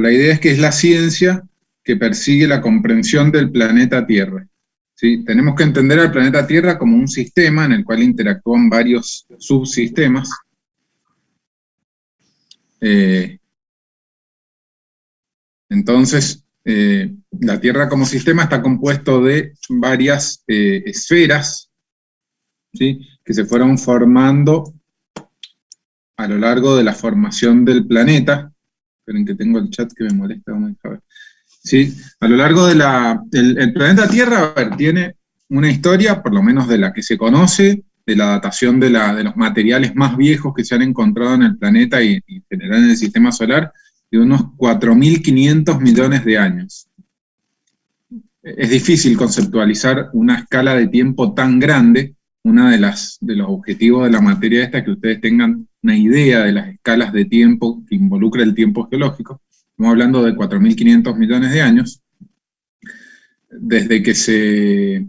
La idea es que es la ciencia que persigue la comprensión del planeta Tierra. ¿Sí? Tenemos que entender al planeta Tierra como un sistema en el cual interactúan varios subsistemas. Entonces, la Tierra como sistema está compuesto de varias esferas, ¿sí? Que se fueron formando a lo largo de la formación del planeta. Esperen que tengo el chat que me molesta. Vamos a ver. ¿Sí? A lo largo de el planeta Tierra, a ver, tiene una historia, por lo menos de la que se conoce, de la datación de los materiales más viejos que se han encontrado en el planeta y en general en el sistema solar, de unos 4.500 millones de años. Es difícil conceptualizar una escala de tiempo tan grande. Uno de los objetivos de la materia esta es que ustedes tengan una idea de las escalas de tiempo que involucra el tiempo geológico. Estamos hablando de 4.500 millones de años, desde que se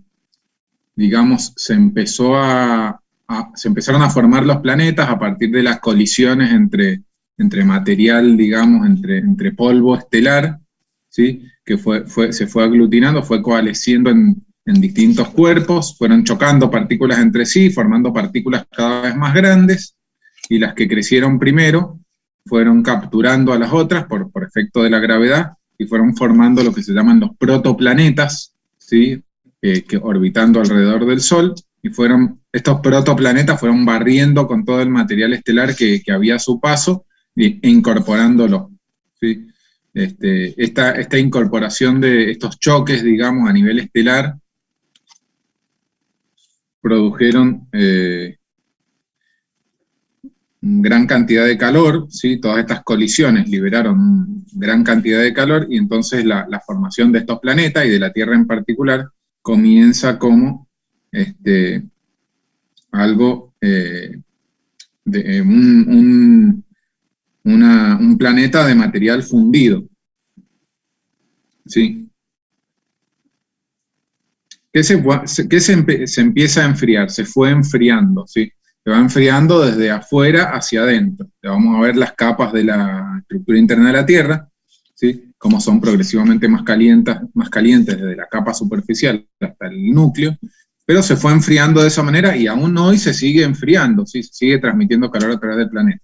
empezaron a formar los planetas a partir de las colisiones entre material, digamos, entre polvo estelar, ¿sí? Que se fue aglutinando, fue coalesciendo en distintos cuerpos, fueron chocando partículas entre sí, formando partículas cada vez más grandes, y las que crecieron primero fueron capturando a las otras por efecto de la gravedad, y fueron formando lo que se llaman los protoplanetas, ¿sí? Que orbitando alrededor del Sol, y estos protoplanetas fueron barriendo con todo el material estelar que había a su paso, e incorporándolo, ¿sí? Esta incorporación de estos choques, digamos, a nivel estelar, produjeron gran cantidad de calor, ¿sí? Todas estas colisiones liberaron gran cantidad de calor, y entonces la formación de estos planetas, y de la Tierra en particular, comienza como algo de un planeta de material fundido, ¿sí? ¿Qué se empieza a enfriar? Se fue enfriando, ¿sí? Se va enfriando desde afuera hacia adentro. Vamos a ver las capas de la estructura interna de la Tierra, ¿sí? Cómo son progresivamente más calientes desde la capa superficial hasta el núcleo, pero se fue enfriando de esa manera, y aún hoy se sigue enfriando, ¿sí? Se sigue transmitiendo calor a través del planeta.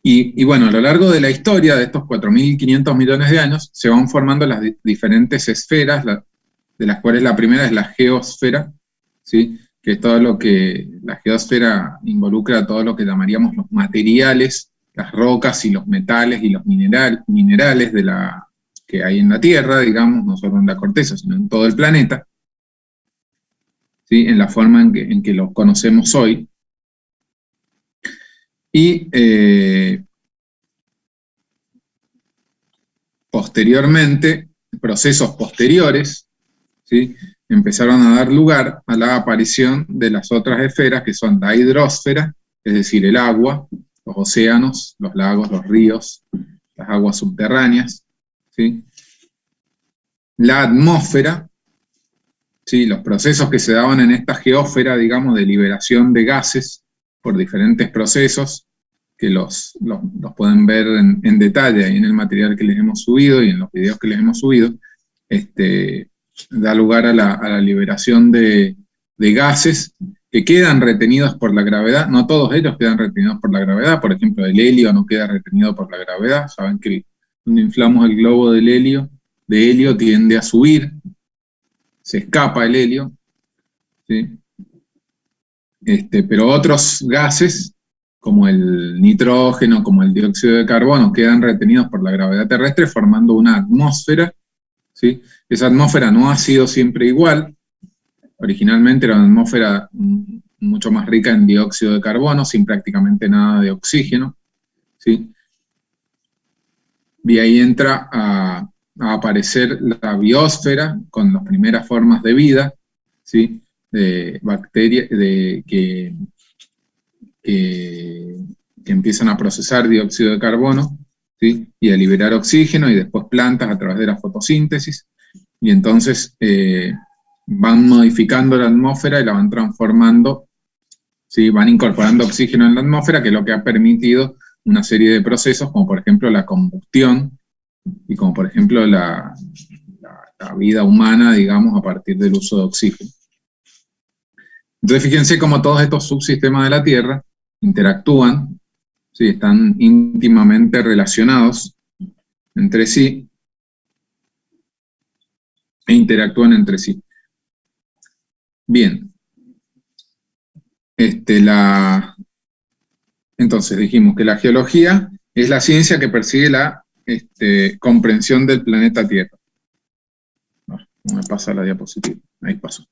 Y bueno, a lo largo de la historia de estos 4.500 millones de años, se van formando las diferentes esferas, de las cuales la primera es la geosfera, ¿sí? Que es todo lo que la geosfera involucra, todo lo que llamaríamos los materiales, las rocas y los metales y los minerales que hay en la Tierra, digamos, no solo en la corteza, sino en todo el planeta, ¿sí? En la forma en que lo conocemos hoy. Y posteriormente, procesos posteriores, ¿sí? Empezaron a dar lugar a la aparición de las otras esferas, que son la hidrosfera, es decir, el agua, los océanos, los lagos, los ríos, las aguas subterráneas, ¿sí? La atmósfera, ¿sí? Los procesos que se daban en esta geósfera, digamos, de liberación de gases por diferentes procesos, que los pueden ver en detalle ahí en el material que les hemos subido y en los videos que les hemos subido. Da lugar a la liberación de gases que quedan retenidos por la gravedad. No todos ellos quedan retenidos por la gravedad. Por ejemplo, el helio no queda retenido por la gravedad. Saben que cuando inflamos el globo de helio tiende a subir, se escapa el helio, ¿sí? Pero otros gases, como el nitrógeno, como el dióxido de carbono, quedan retenidos por la gravedad terrestre formando una atmósfera, ¿sí? Esa atmósfera no ha sido siempre igual. Originalmente era una atmósfera mucho más rica en dióxido de carbono, sin prácticamente nada de oxígeno, ¿sí? Y ahí entra a aparecer la biosfera con las primeras formas de vida, ¿sí? De bacterias que empiezan a procesar dióxido de carbono, ¿sí? Y a liberar oxígeno, y después plantas a través de la fotosíntesis, y entonces van modificando la atmósfera y la van transformando, ¿sí? Van incorporando oxígeno en la atmósfera, que es lo que ha permitido una serie de procesos, como por ejemplo la combustión, y como por ejemplo la vida humana, digamos, a partir del uso de oxígeno. Entonces fíjense cómo todos estos subsistemas de la Tierra interactúan, ¿sí? Están íntimamente relacionados entre sí e interactúan entre sí. Bien. Entonces dijimos que la geología es la ciencia que persigue la comprensión del planeta Tierra. No me pasa la diapositiva, ahí pasó.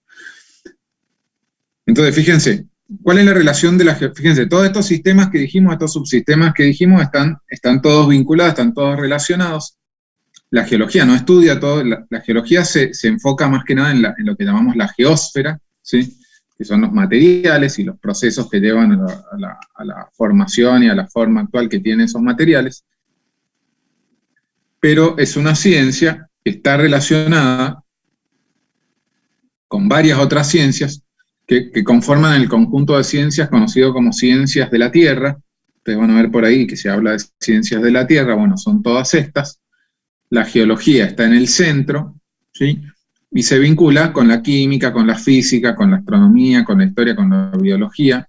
Entonces, fíjense, ¿cuál es la relación de la geología? Fíjense, todos estos sistemas que dijimos, estos subsistemas que dijimos, están todos vinculados, están todos relacionados. La geología no estudia todo, la geología se enfoca más que nada en lo que llamamos la geósfera, ¿sí? Que son los materiales y los procesos que llevan a la formación y a la forma actual que tienen esos materiales. Pero es una ciencia que está relacionada con varias otras ciencias que conforman el conjunto de ciencias conocido como ciencias de la Tierra. Ustedes van a ver por ahí que se habla de ciencias de la Tierra, bueno, son todas estas. La geología está en el centro, ¿sí? Y se vincula con la química, con la física, con la astronomía, con la historia, con la biología,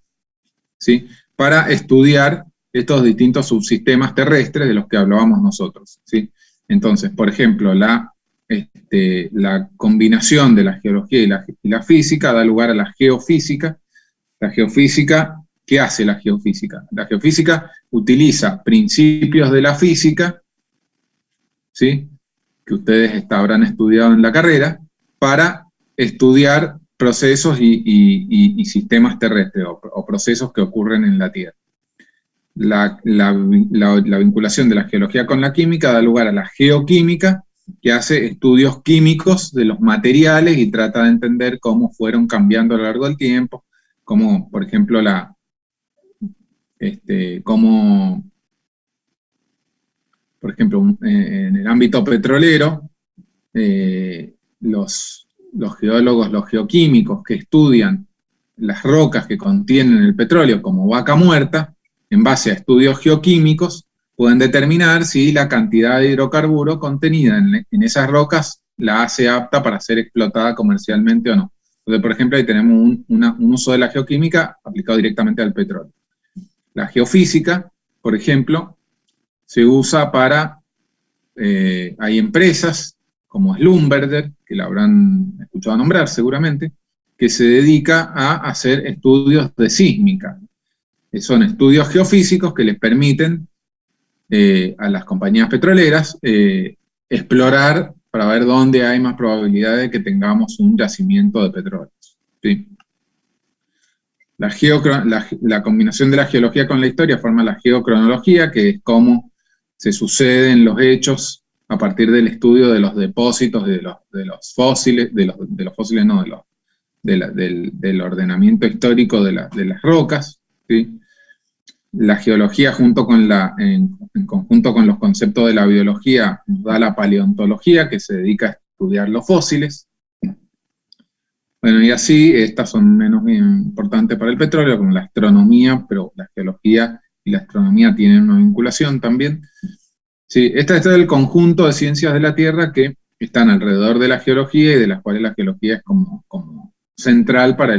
¿sí? Para estudiar estos distintos subsistemas terrestres de los que hablábamos nosotros, ¿sí? Entonces, por ejemplo, la combinación de la geología y la física da lugar a la geofísica. La geofísica, ¿qué hace la geofísica? La geofísica utiliza principios de la física, ¿sí? Que ustedes habrán estudiado en la carrera, para estudiar procesos y sistemas terrestres o procesos que ocurren en la Tierra. La vinculación de la geología con la química da lugar a la geoquímica, que hace estudios químicos de los materiales y trata de entender cómo fueron cambiando a lo largo del tiempo, como por ejemplo por ejemplo, en el ámbito petrolero, los geólogos, los geoquímicos que estudian las rocas que contienen el petróleo como vaca muerta, en base a estudios geoquímicos, pueden determinar si la cantidad de hidrocarburo contenida en esas rocas la hace apta para ser explotada comercialmente o no. Entonces, por ejemplo, ahí tenemos un uso de la geoquímica aplicado directamente al petróleo. La geofísica, por ejemplo, se usa para, hay empresas como Schlumberger, que la habrán escuchado nombrar seguramente, que se dedica a hacer estudios de sísmica. Son estudios geofísicos que les permiten a las compañías petroleras explorar para ver dónde hay más probabilidad de que tengamos un yacimiento de petróleo, ¿sí? La combinación de la geología con la historia forma la geocronología, que es cómo se suceden los hechos a partir del estudio de los depósitos, de los fósiles, del ordenamiento histórico de las rocas, ¿sí? La geología en conjunto con los conceptos de la biología nos da la paleontología, que se dedica a estudiar los fósiles. Bueno, y así, estas son menos importantes para el petróleo, como la astronomía, pero la geología y la astronomía tienen una vinculación también. Sí, este es el conjunto de ciencias de la Tierra que están alrededor de la geología y de las cuales la geología es como central para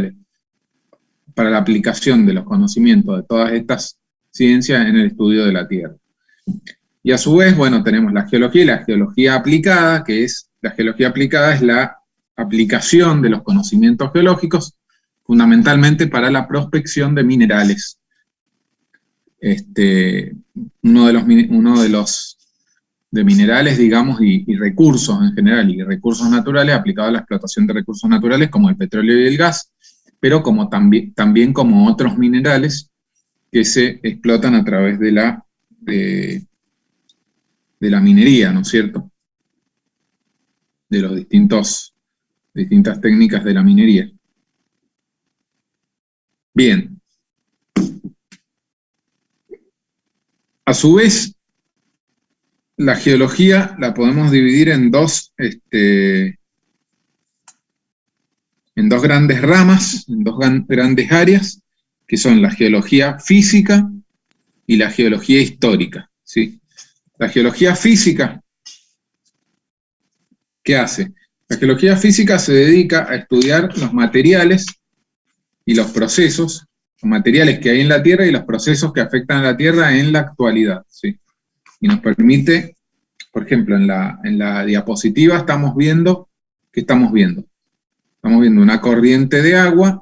la aplicación de los conocimientos de todas estas ciencias en el estudio de la Tierra. Y a su vez, bueno, tenemos la geología y la geología aplicada, la geología aplicada es la aplicación de los conocimientos geológicos, fundamentalmente para la prospección de minerales. Uno de los minerales, digamos, y recursos en general, y recursos naturales aplicados a la explotación de recursos naturales como el petróleo y el gas, pero también como otros minerales que se explotan a través de la minería, ¿no es cierto? De los distintas técnicas de la minería. Bien. A su vez, la geología la podemos dividir en dos grandes ramas, en dos grandes áreas, que son la geología física y la geología histórica, ¿sí? La geología física, ¿qué hace? La geología física se dedica a estudiar los materiales y los procesos, los materiales que hay en la Tierra y los procesos que afectan a la Tierra en la actualidad, ¿sí? Y nos permite, por ejemplo, en la diapositiva estamos viendo, ¿qué estamos viendo? Estamos viendo una corriente de agua,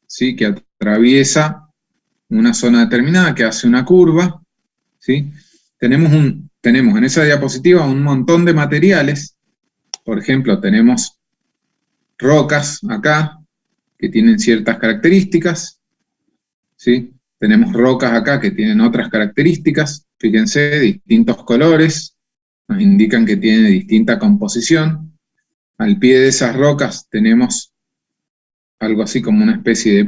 ¿sí? Que atraviesa una zona determinada, que hace una curva, ¿sí? Tenemos en esa diapositiva un montón de materiales. Por ejemplo, tenemos rocas acá, que tienen ciertas características, ¿sí? Tenemos rocas acá que tienen otras características, fíjense, distintos colores, nos indican que tienen distinta composición. Al pie de esas rocas tenemos algo así como una especie de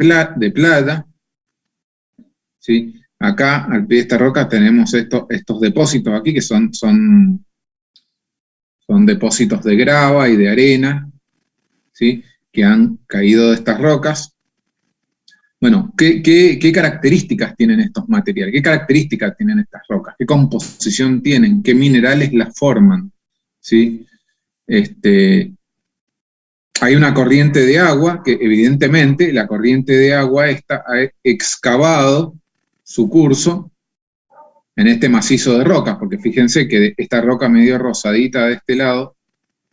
plata, ¿sí? Acá, al pie de esta roca, tenemos estos depósitos aquí, que son depósitos de grava y de arena, ¿sí? Que han caído de estas rocas. Bueno, ¿qué características tienen estos materiales? ¿Qué características tienen estas rocas? ¿Qué composición tienen? ¿Qué minerales las forman? ¿Sí? Hay una corriente de agua que evidentemente la corriente de agua ha excavado su curso en este macizo de rocas, porque fíjense que esta roca medio rosadita de este lado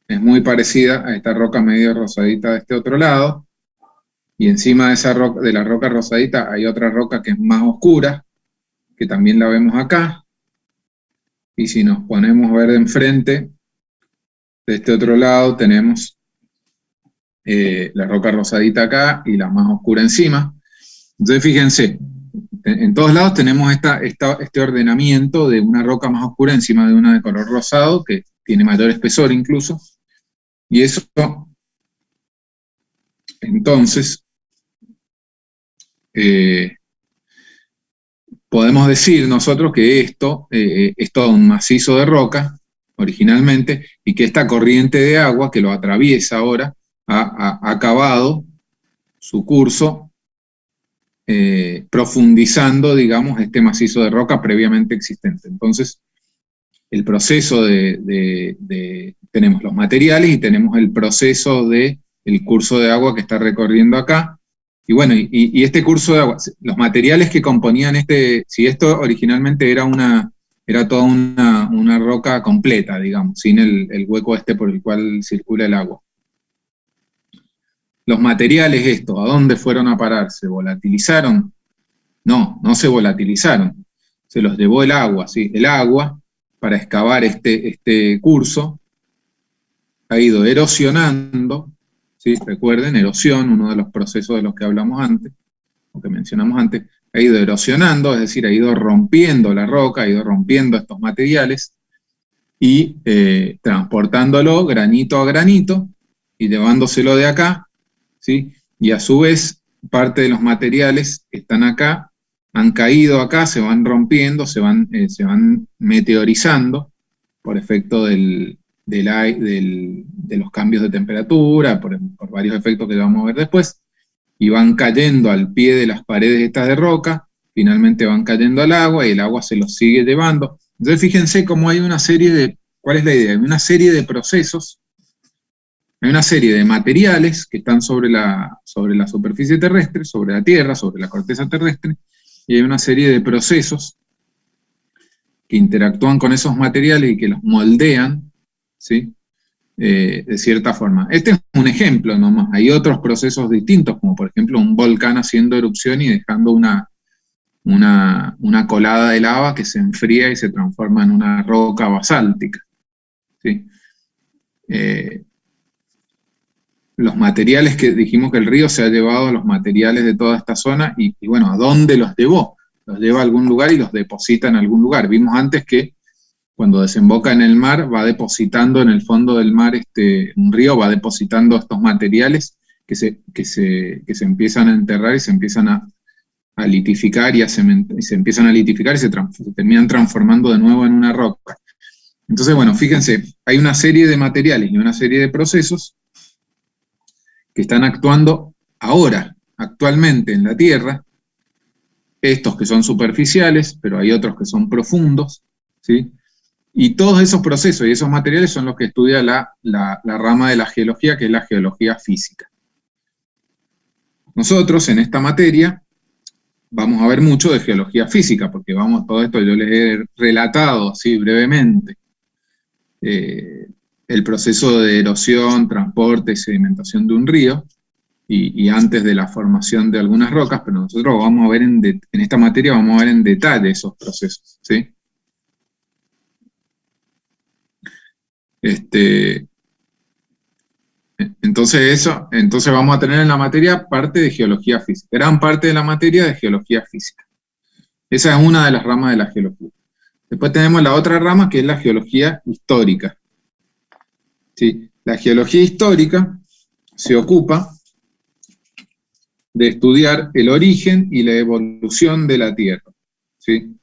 es muy parecida a esta roca medio rosadita de este otro lado, y encima de esa roca, de la roca rosadita, hay otra roca que es más oscura, que también la vemos acá, y si nos ponemos a ver de enfrente, de este otro lado tenemos la roca rosadita acá y la más oscura encima. Entonces fíjense, en todos lados tenemos este ordenamiento de una roca más oscura encima de una de color rosado, que tiene mayor espesor incluso, y eso, entonces, podemos decir nosotros que esto es todo un macizo de roca, originalmente, y que esta corriente de agua que lo atraviesa ahora ha acabado su curso profundizando, digamos, este macizo de roca previamente existente. Entonces, el proceso tenemos los materiales y tenemos el proceso del curso de agua que está recorriendo acá. Y bueno, y este curso de agua, los materiales que componían si esto originalmente era toda una roca completa, digamos, sin el hueco por el cual circula el agua. Los materiales estos, ¿a dónde fueron a parar? ¿Se volatilizaron? No, no se volatilizaron. Se los llevó el agua, ¿sí? El agua, para excavar este curso, ha ido erosionando, ¿sí? Recuerden, erosión, uno de los procesos de los que hablamos antes, o que mencionamos antes, ha ido erosionando, es decir, ha ido rompiendo la roca, ha ido rompiendo estos materiales, y transportándolo granito a granito, y llevándoselo de acá, ¿sí? Y a su vez, parte de los materiales que están acá, han caído acá, se van rompiendo, se van meteorizando, por efecto de los cambios de temperatura, por varios efectos que vamos a ver después, y van cayendo al pie de las paredes estas de roca, finalmente van cayendo al agua, y el agua se los sigue llevando. Entonces fíjense cómo hay una serie de, ¿cuál es la idea? Hay una serie de procesos, hay una serie de materiales que están sobre la superficie terrestre, sobre la Tierra, sobre la corteza terrestre, y hay una serie de procesos que interactúan con esos materiales y que los moldean, ¿sí? De cierta forma. Este es un ejemplo nomás. Hay otros procesos distintos, como por ejemplo un volcán haciendo erupción y dejando una colada de lava que se enfría y se transforma en una roca basáltica, ¿sí? Los materiales que dijimos que el río se ha llevado, los materiales de toda esta zona, y bueno, ¿a dónde los llevó? Los lleva a algún lugar y los deposita en algún lugar. Vimos antes que cuando desemboca en el mar, va depositando en el fondo del mar, un río va depositando estos materiales que se empiezan a enterrar y se empiezan a litificar y se empiezan a litificar y se terminan transformando de nuevo en una roca. Entonces, bueno, fíjense, hay una serie de materiales y una serie de procesos que están actuando ahora, actualmente en la Tierra, estos que son superficiales, pero hay otros que son profundos, ¿sí? Y todos esos procesos y esos materiales son los que estudia la rama de la geología, que es la geología física. Nosotros en esta materia vamos a ver mucho de geología física, porque todo esto yo les he relatado así brevemente. El proceso de erosión, transporte y sedimentación de un río, y antes de la formación de algunas rocas, pero nosotros vamos a ver en esta materia vamos a ver en detalle esos procesos, ¿sí? Entonces vamos a tener en la materia parte de geología física, gran parte de la materia de geología física. Esa es una de las ramas de la geología. Después tenemos la otra rama, que es la geología histórica. ¿Sí? La geología histórica se ocupa de estudiar el origen y la evolución de la Tierra, ¿sí?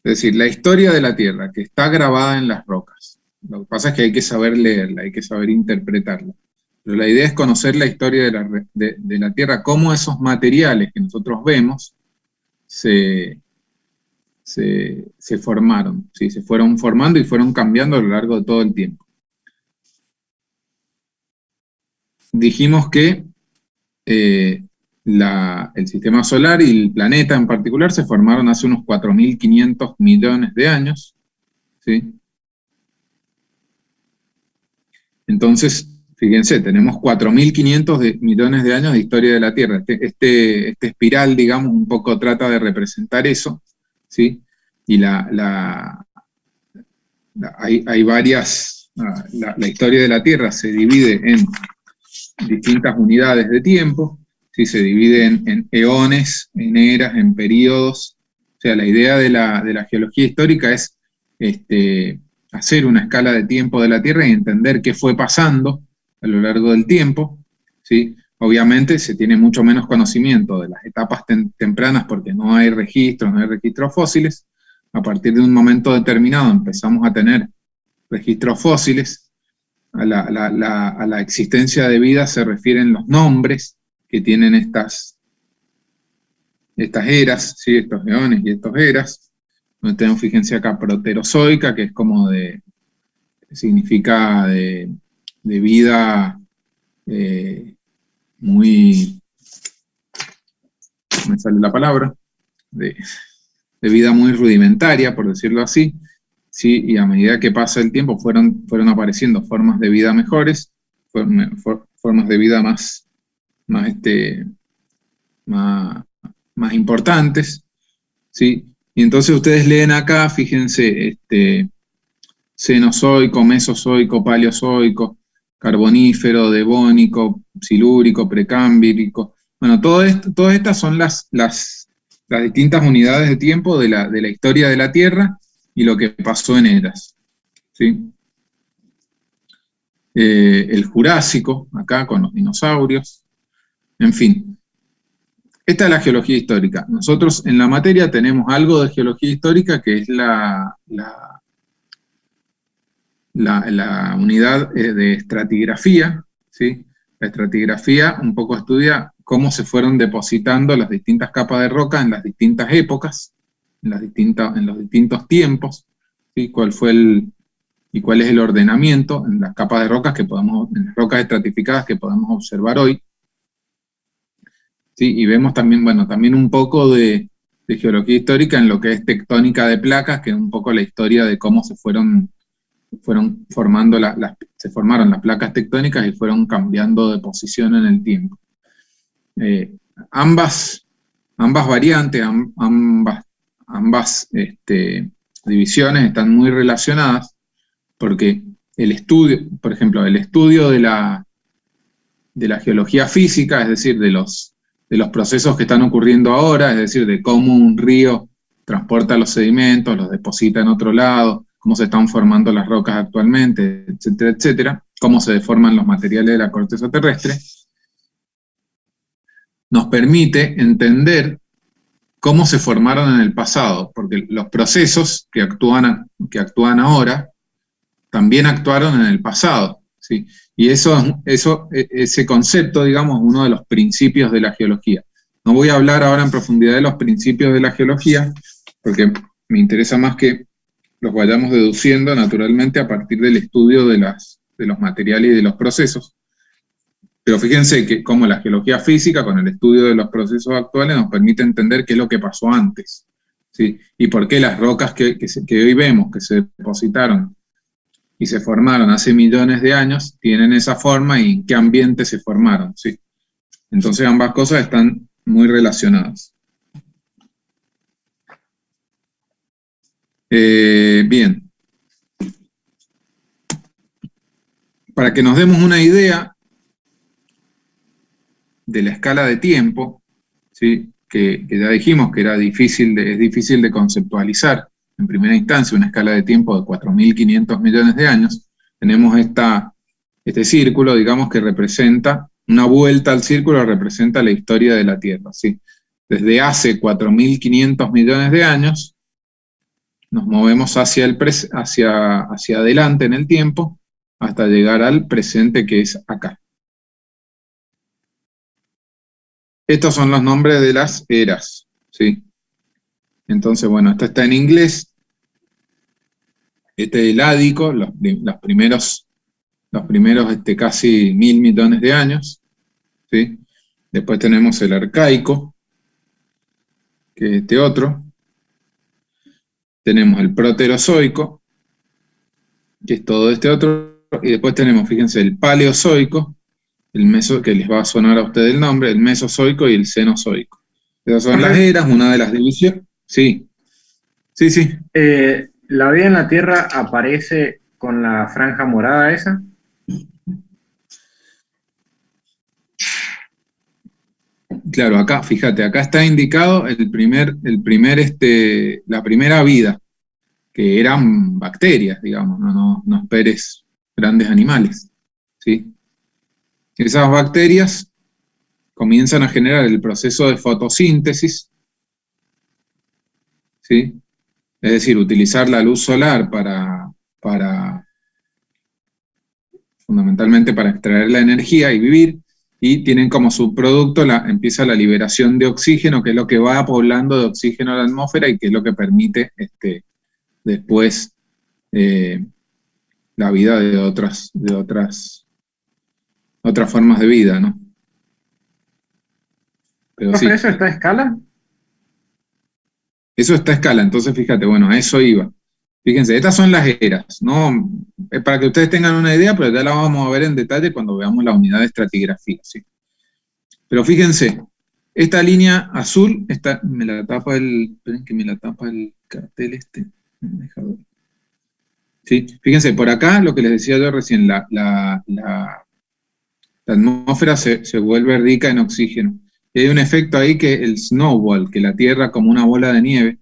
Es decir, la historia de la Tierra, que está grabada en las rocas. Lo que pasa es que hay que saber leerla, hay que saber interpretarla. Pero la idea es conocer la historia de la Tierra, cómo esos materiales que nosotros vemos se formaron, ¿sí? Se fueron formando y fueron cambiando a lo largo de todo el tiempo. Dijimos que el sistema solar y el planeta en particular se formaron hace unos 4.500 millones de años, ¿sí? Entonces, fíjense, tenemos 4.500 millones de años de historia de la Tierra. Este espiral, digamos, un poco trata de representar eso, ¿sí? Y hay varias, la historia de la Tierra se divide en distintas unidades de tiempo, ¿sí? Se divide en eones, en eras, en periodos. O sea, la idea de la geología histórica es hacer una escala de tiempo de la Tierra y entender qué fue pasando a lo largo del tiempo, ¿sí? Obviamente se tiene mucho menos conocimiento de las etapas tempranas porque no hay registros fósiles. A partir de un momento determinado empezamos a tener registros fósiles. A la existencia de vida se refieren los nombres que tienen estas eras, ¿sí? Estos eones y estos eras. Tenemos, fíjense acá, proterozoica, que es como significa de vida muy, me sale la palabra, de vida muy rudimentaria, por decirlo así, ¿sí? Y a medida que pasa el tiempo fueron apareciendo formas de vida mejores, formas de vida más importantes, ¿sí? Y entonces ustedes leen acá, fíjense, cenozoico, mesozoico, paleozoico, carbonífero, devónico, silúrico, precámbrico. Bueno, todas estas son las distintas unidades de tiempo de la historia de la Tierra y lo que pasó en eras, ¿sí? El Jurásico, acá con los dinosaurios, en fin. Esta es la geología histórica. Nosotros en la materia tenemos algo de geología histórica que es la unidad de estratigrafía, ¿sí? La estratigrafía un poco estudia cómo se fueron depositando las distintas capas de roca en las distintas épocas, en los distintos tiempos, ¿sí? Cuál es el ordenamiento en las capas de rocas en las rocas estratificadas que podemos observar hoy. ¿Sí? Y vemos también, bueno, también un poco de geología histórica en lo que es tectónica de placas, que es un poco la historia de cómo se fueron formando se formaron las placas tectónicas y fueron cambiando de posición en el tiempo. Ambas variantes, ambas divisiones están muy relacionadas porque por ejemplo, el estudio de la geología física, es decir, de los procesos que están ocurriendo ahora, es decir, de cómo un río transporta los sedimentos, los deposita en otro lado, cómo se están formando las rocas actualmente, etcétera, etcétera, cómo se deforman los materiales de la corteza terrestre, nos permite entender cómo se formaron en el pasado, porque los procesos que actúan ahora también actuaron en el pasado, ¿sí? Y ese concepto, digamos, uno de los principios de la geología. No voy a hablar ahora en profundidad de los principios de la geología, porque me interesa más que los vayamos deduciendo naturalmente a partir del estudio de los materiales y de los procesos. Pero fíjense que como la geología física, con el estudio de los procesos actuales, nos permite entender qué es lo que pasó antes, ¿sí? Y por qué las rocas que hoy vemos, que se depositaron y se formaron hace millones de años, tienen esa forma y en qué ambiente se formaron, ¿sí? Entonces ambas cosas están muy relacionadas. Bien. Para que nos demos una idea de la escala de tiempo, ¿sí? que ya dijimos que es difícil de conceptualizar en primera instancia, una escala de tiempo de 4.500 millones de años, tenemos este círculo, digamos, que representa, una vuelta al círculo representa la historia de la Tierra, ¿sí? Desde hace 4.500 millones de años, nos movemos hacia adelante en el tiempo, hasta llegar al presente, que es acá. Estos son los nombres de las eras, ¿sí? Entonces, bueno, esto está en inglés. Este es el Ádico, los primeros casi 1.000 millones de años, ¿sí? Después tenemos el Arcaico, que es este otro. Tenemos el Proterozoico, que es todo este otro. Y después tenemos, fíjense, el Paleozoico, que les va a sonar a ustedes el nombre, el Mesozoico y el Cenozoico. Esas son las eras, una de las divisiones. Sí, sí, sí. ¿La vida en la Tierra aparece con la franja morada esa? Claro, acá, fíjate, acá está indicado la primera vida, que eran bacterias, digamos, no esperes grandes animales, ¿sí? Esas bacterias comienzan a generar el proceso de fotosíntesis, ¿sí? Es decir, utilizar la luz solar fundamentalmente para extraer la energía y vivir, y tienen como subproducto, empieza la liberación de oxígeno, que es lo que va poblando de oxígeno a la atmósfera y que es lo que permite después la vida de otras formas de vida, ¿no? Pero ¿Profe, sí, eso está a escala? eso está a escala, entonces fíjate, bueno, a eso iba. Fíjense, estas son las eras, ¿no? Para que ustedes tengan una idea, pero ya la vamos a ver en detalle cuando veamos la unidad de estratigrafía, ¿sí? Pero fíjense, esta línea azul, esperen que me la tapa el cartel este. ¿Sí? Fíjense, por acá, lo que les decía yo recién, la atmósfera se vuelve rica en oxígeno. Y hay un efecto ahí que el snowball, que la Tierra como una bola de nieve,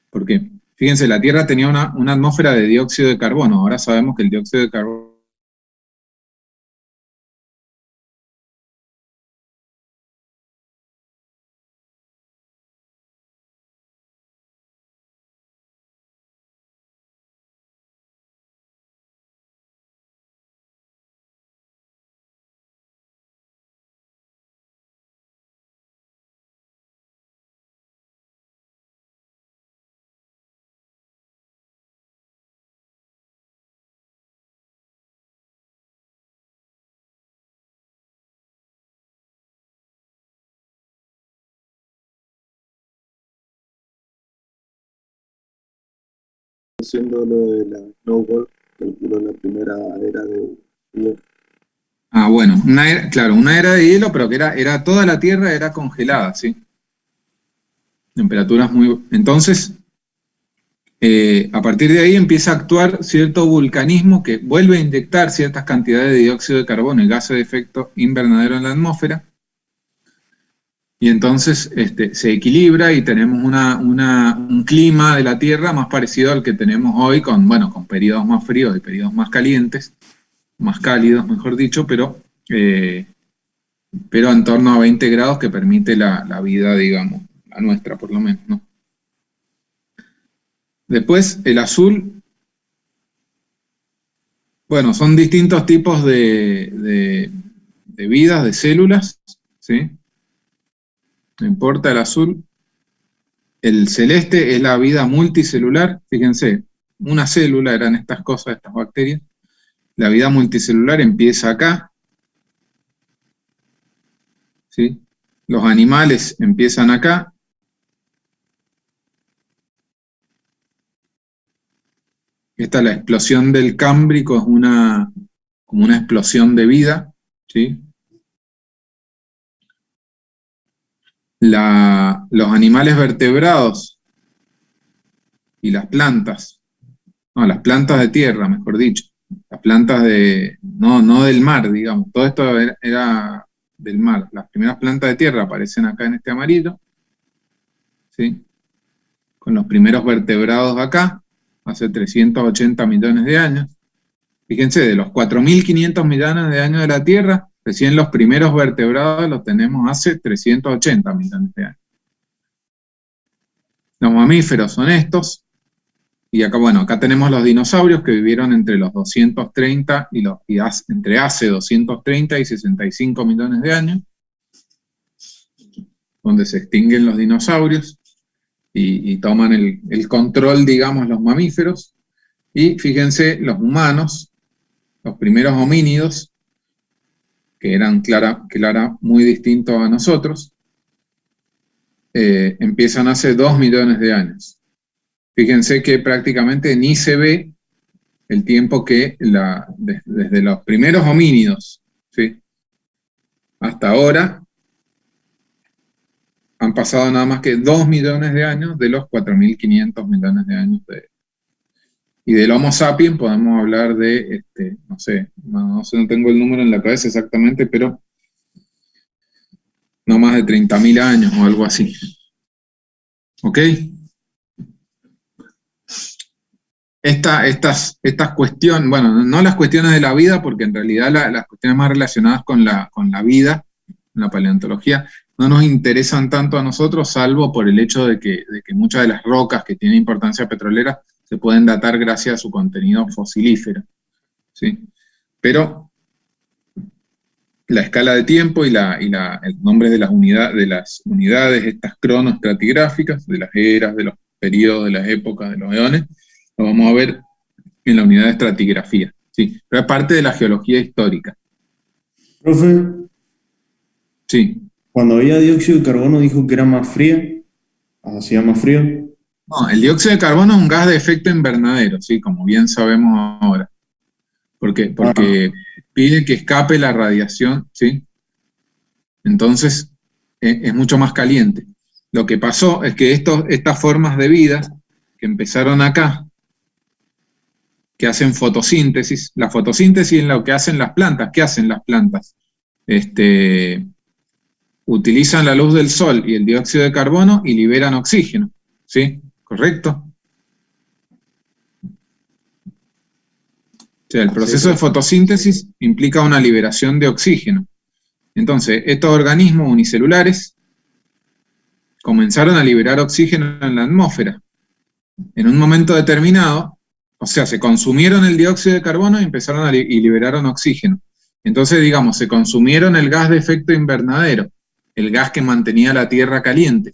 porque fíjense, la Tierra tenía una atmósfera de dióxido de carbono, ahora sabemos que el dióxido de carbono Haciendo lo de la snowball, calculó la primera era de hielo. Ah, bueno, claro, una era de hielo, pero que era toda la Tierra era congelada, ¿sí? Temperaturas muy... Entonces, a partir de ahí empieza a actuar cierto vulcanismo que vuelve a inyectar ciertas cantidades de dióxido de carbono y gases de efecto invernadero en la atmósfera, y entonces se equilibra y tenemos un clima de la Tierra más parecido al que tenemos hoy, con periodos más fríos y periodos más calientes, más cálidos, mejor dicho, pero en torno a 20 grados, que permite la vida, digamos, la nuestra por lo menos, ¿no? Después, el azul, bueno, son distintos tipos de vidas, de células, ¿sí? no importa el azul. El celeste es la vida multicelular, fíjense, una célula eran estas cosas, estas bacterias. La vida multicelular empieza acá, ¿sí? Los animales empiezan acá. Esta, la explosión del Cámbrico, es como una explosión de vida, ¿sí? Los animales vertebrados y las plantas, no, las plantas de tierra, mejor dicho, las plantas no del mar, digamos, todo esto era del mar. Las primeras plantas de tierra aparecen acá en este amarillo, ¿sí? Con los primeros vertebrados acá, hace 380 millones de años. Fíjense, de los 4.500 millones de años de la Tierra, recién los primeros vertebrados los tenemos hace 380 millones de años. Los mamíferos son estos, y acá, bueno, acá tenemos los dinosaurios que vivieron entre los 230 entre hace 230 y 65 millones de años, donde se extinguen los dinosaurios y toman el control, digamos, los mamíferos. Y fíjense, los humanos, los primeros homínidos, que eran muy distintos a nosotros, empiezan hace 2 millones de años. Fíjense que prácticamente ni se ve el tiempo que desde los primeros homínidos, ¿sí?, hasta ahora han pasado nada más que 2 millones de años de los 4.500 millones de años y del Homo sapiens podemos hablar de, no sé, no tengo el número en la cabeza exactamente, pero no más de 30.000 años o algo así. ¿Ok? Estas cuestiones, bueno, no las cuestiones de la vida, porque en realidad las cuestiones más relacionadas con la vida, en la paleontología, no nos interesan tanto a nosotros, salvo por el hecho de que muchas de las rocas que tienen importancia petrolera se pueden datar gracias a su contenido fosilífero, ¿sí? Pero la escala de tiempo y el nombre de las unidades, estas cronoestratigráficas, de las eras, de los periodos, de las épocas, de los eones, lo vamos a ver en la unidad de estratigrafía, ¿sí? Pero es parte de la geología histórica. Profe, sí. Cuando había dióxido de carbono dijo que era más fría, hacía más frío. No, el dióxido de carbono es un gas de efecto invernadero, ¿sí? Como bien sabemos ahora. Porque pide que escape la radiación, ¿sí? Entonces es mucho más caliente. Lo que pasó es que estas formas de vida que empezaron acá, que hacen fotosíntesis, la fotosíntesis es lo que hacen las plantas. ¿Qué hacen las plantas? Utilizan la luz del sol y el dióxido de carbono y liberan oxígeno, ¿sí? ¿Correcto? O sea, el proceso de fotosíntesis implica una liberación de oxígeno. Entonces, estos organismos unicelulares comenzaron a liberar oxígeno en la atmósfera. En un momento determinado, o sea, se consumieron el dióxido de carbono y empezaron y liberaron oxígeno. Entonces, digamos, se consumieron el gas de efecto invernadero, el gas que mantenía la Tierra caliente.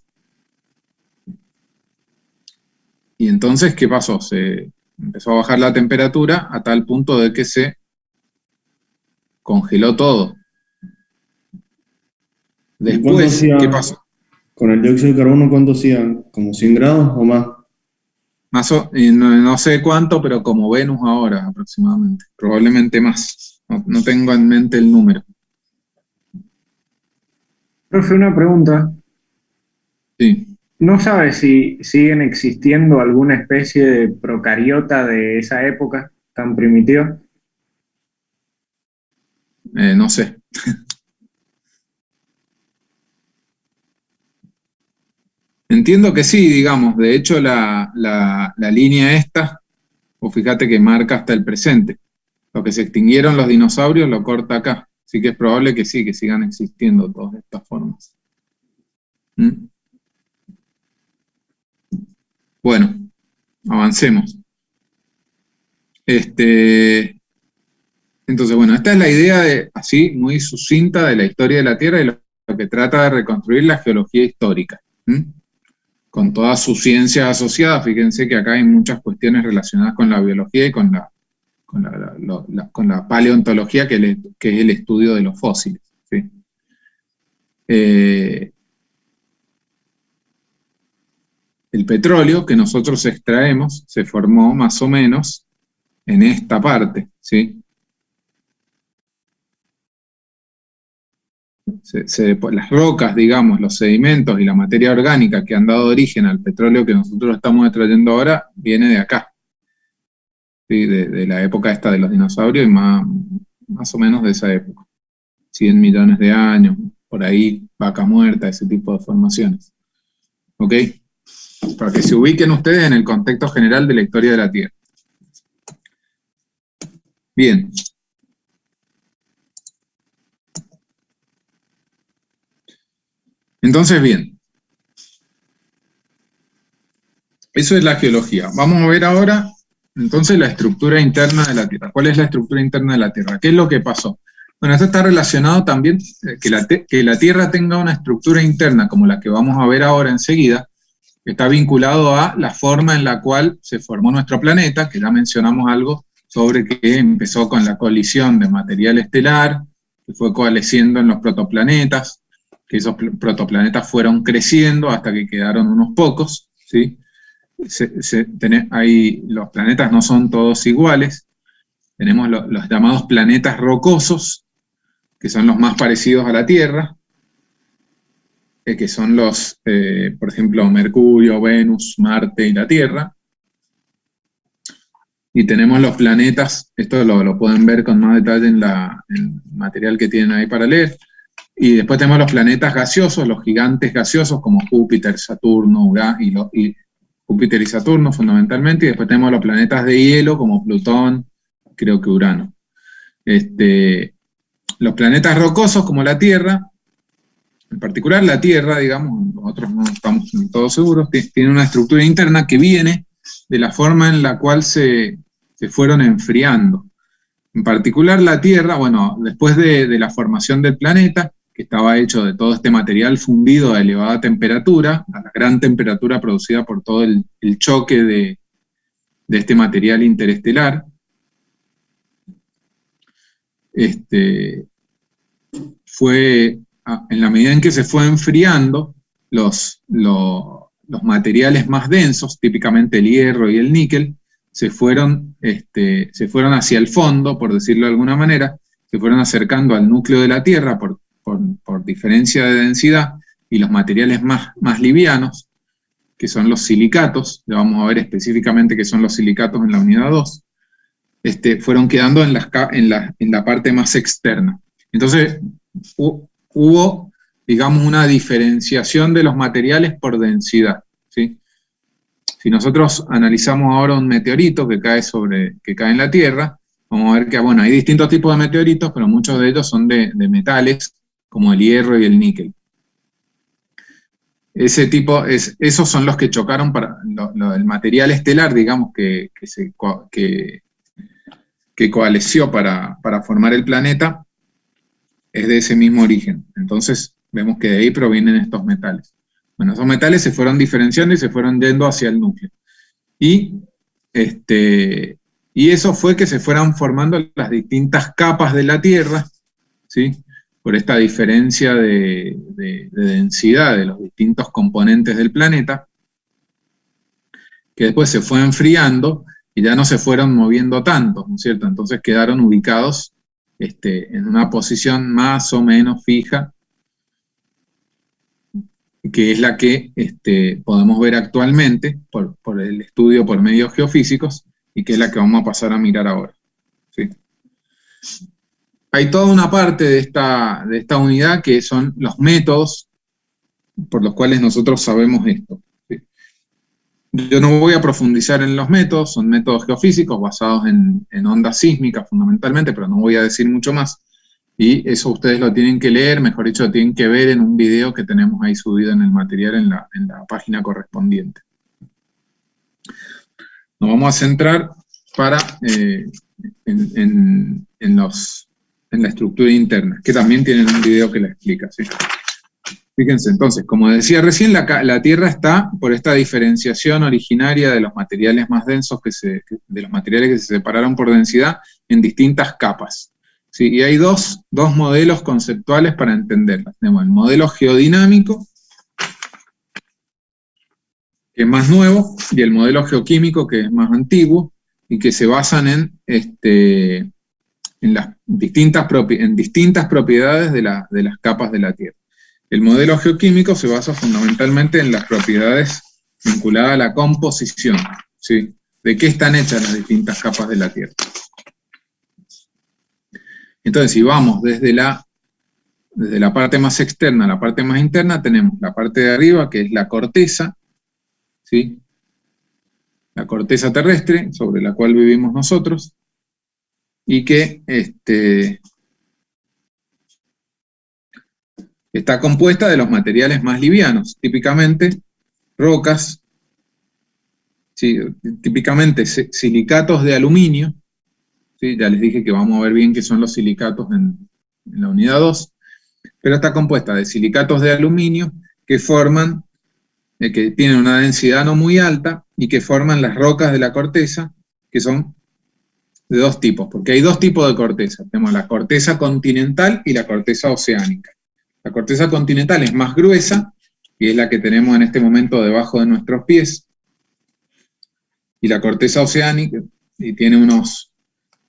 Y entonces, ¿qué pasó? Se empezó a bajar la temperatura a tal punto de que se congeló todo. Después, ¿qué pasó? Con el dióxido de carbono, ¿cuánto hacían? ¿Como 100 grados o más? No sé cuánto, pero como Venus ahora aproximadamente. Probablemente más. No tengo en mente el número. Profe, una pregunta. Sí. ¿No sabes si siguen existiendo alguna especie de procariota de esa época tan primitiva? No sé. Entiendo que sí, digamos. De hecho, la línea esta, vos fíjate que marca hasta el presente. Lo que se extinguieron los dinosaurios lo corta acá. Así que es probable que sí, que sigan existiendo todas estas formas. Bueno, avancemos. Entonces, bueno, esta es la idea así, muy sucinta de la historia de la Tierra y lo que trata de reconstruir la geología histórica, con todas sus ciencias asociadas. Fíjense que acá hay muchas cuestiones relacionadas con la biología y con la paleontología, que es el estudio de los fósiles, ¿sí? El petróleo que nosotros extraemos se formó más o menos en esta parte, ¿sí? Las rocas, digamos, los sedimentos y la materia orgánica que han dado origen al petróleo que nosotros estamos extrayendo ahora, viene de acá, ¿sí? De la época esta de los dinosaurios y más o menos de esa época. 100 millones de años, por ahí, vaca muerta, ese tipo de formaciones. ¿Ok? Para que se ubiquen ustedes en el contexto general de la historia de la Tierra. Bien. Entonces, bien. Eso es la geología. Vamos a ver ahora, entonces, la estructura interna de la Tierra. ¿Cuál es la estructura interna de la Tierra? ¿Qué es lo que pasó? Bueno, esto está relacionado también, que la Tierra tenga una estructura interna como la que vamos a ver ahora enseguida, está vinculado a la forma en la cual se formó nuestro planeta, que ya mencionamos algo sobre que empezó con la colisión de material estelar, que fue coalesciendo en los protoplanetas, que esos protoplanetas fueron creciendo hasta que quedaron unos pocos, ¿sí? Los planetas no son todos iguales, tenemos los llamados planetas rocosos, que son los más parecidos a la Tierra, que son los, por ejemplo, Mercurio, Venus, Marte y la Tierra. Y tenemos los planetas, esto lo pueden ver con más detalle en el material que tienen ahí para leer. Y después tenemos los planetas gaseosos, los gigantes gaseosos como Júpiter, Saturno, Júpiter y Saturno fundamentalmente, y después tenemos los planetas de hielo como Plutón, creo que Urano. Los planetas rocosos como la Tierra, en particular la Tierra, digamos, nosotros no estamos todos seguros, tiene una estructura interna que viene de la forma en la cual se fueron enfriando. En particular la Tierra, bueno, después de la formación del planeta, que estaba hecho de todo este material fundido a elevada temperatura, a la gran temperatura producida por todo el choque de este material interestelar, fue, en la medida en que se fue enfriando, los materiales más densos, típicamente el hierro y el níquel, se fueron hacia el fondo, por decirlo de alguna manera, se fueron acercando al núcleo de la Tierra por diferencia de densidad, y los materiales más livianos, que son los silicatos, ya vamos a ver específicamente qué son los silicatos en la unidad 2, fueron quedando en la parte más externa. Entonces, hubo, digamos, una diferenciación de los materiales por densidad, ¿sí? Si nosotros analizamos ahora un meteorito que cae en la Tierra, vamos a ver que, bueno, hay distintos tipos de meteoritos, pero muchos de ellos son de metales, como el hierro y el níquel. Esos son los que chocaron el material estelar, digamos, que coalesció para formar el planeta, es de ese mismo origen. Entonces, vemos que de ahí provienen estos metales. Bueno, esos metales se fueron diferenciando y se fueron yendo hacia el núcleo. Y eso fue que se fueran formando las distintas capas de la Tierra, ¿sí? Por esta diferencia de densidad de los distintos componentes del planeta, que después se fue enfriando y ya no se fueron moviendo tanto, ¿no es cierto? Entonces quedaron ubicados en una posición más o menos fija, que es la que podemos ver actualmente por el estudio por medios geofísicos, y que es la que vamos a pasar a mirar ahora, ¿sí? Hay toda una parte de esta unidad que son los métodos por los cuales nosotros sabemos esto, ¿sí? Yo no voy a profundizar en los métodos, son métodos geofísicos basados en ondas sísmicas fundamentalmente, pero no voy a decir mucho más. Y eso ustedes lo tienen que leer, mejor dicho, lo tienen que ver en un video que tenemos ahí subido en el material en la página correspondiente. Nos vamos a centrar en la estructura interna, que también tienen un video que la explica, ¿sí? Fíjense, entonces, como decía recién, la Tierra está por esta diferenciación originaria de los materiales más densos, de los materiales que se separaron por densidad en distintas capas. ¿Sí? Y hay dos modelos conceptuales para entenderlas. Tenemos el modelo geodinámico, que es más nuevo, y el modelo geoquímico, que es más antiguo, y que se basan en las distintas propiedades de las capas de la Tierra. El modelo geoquímico se basa fundamentalmente en las propiedades vinculadas a la composición, ¿sí? De qué están hechas las distintas capas de la Tierra. Entonces, si vamos desde la parte más externa a la parte más interna, tenemos la parte de arriba, que es la corteza, ¿sí? La corteza terrestre, sobre la cual vivimos nosotros, y que está compuesta de los materiales más livianos, típicamente rocas, ¿sí? Típicamente silicatos de aluminio, ¿sí? Ya les dije que vamos a ver bien qué son los silicatos en la unidad 2, pero está compuesta de silicatos de aluminio que tienen una densidad no muy alta y que forman las rocas de la corteza, que son de dos tipos, porque hay dos tipos de corteza. Tenemos la corteza continental y la corteza oceánica. La corteza continental es más gruesa, y es la que tenemos en este momento debajo de nuestros pies. Y la corteza oceánica tiene unos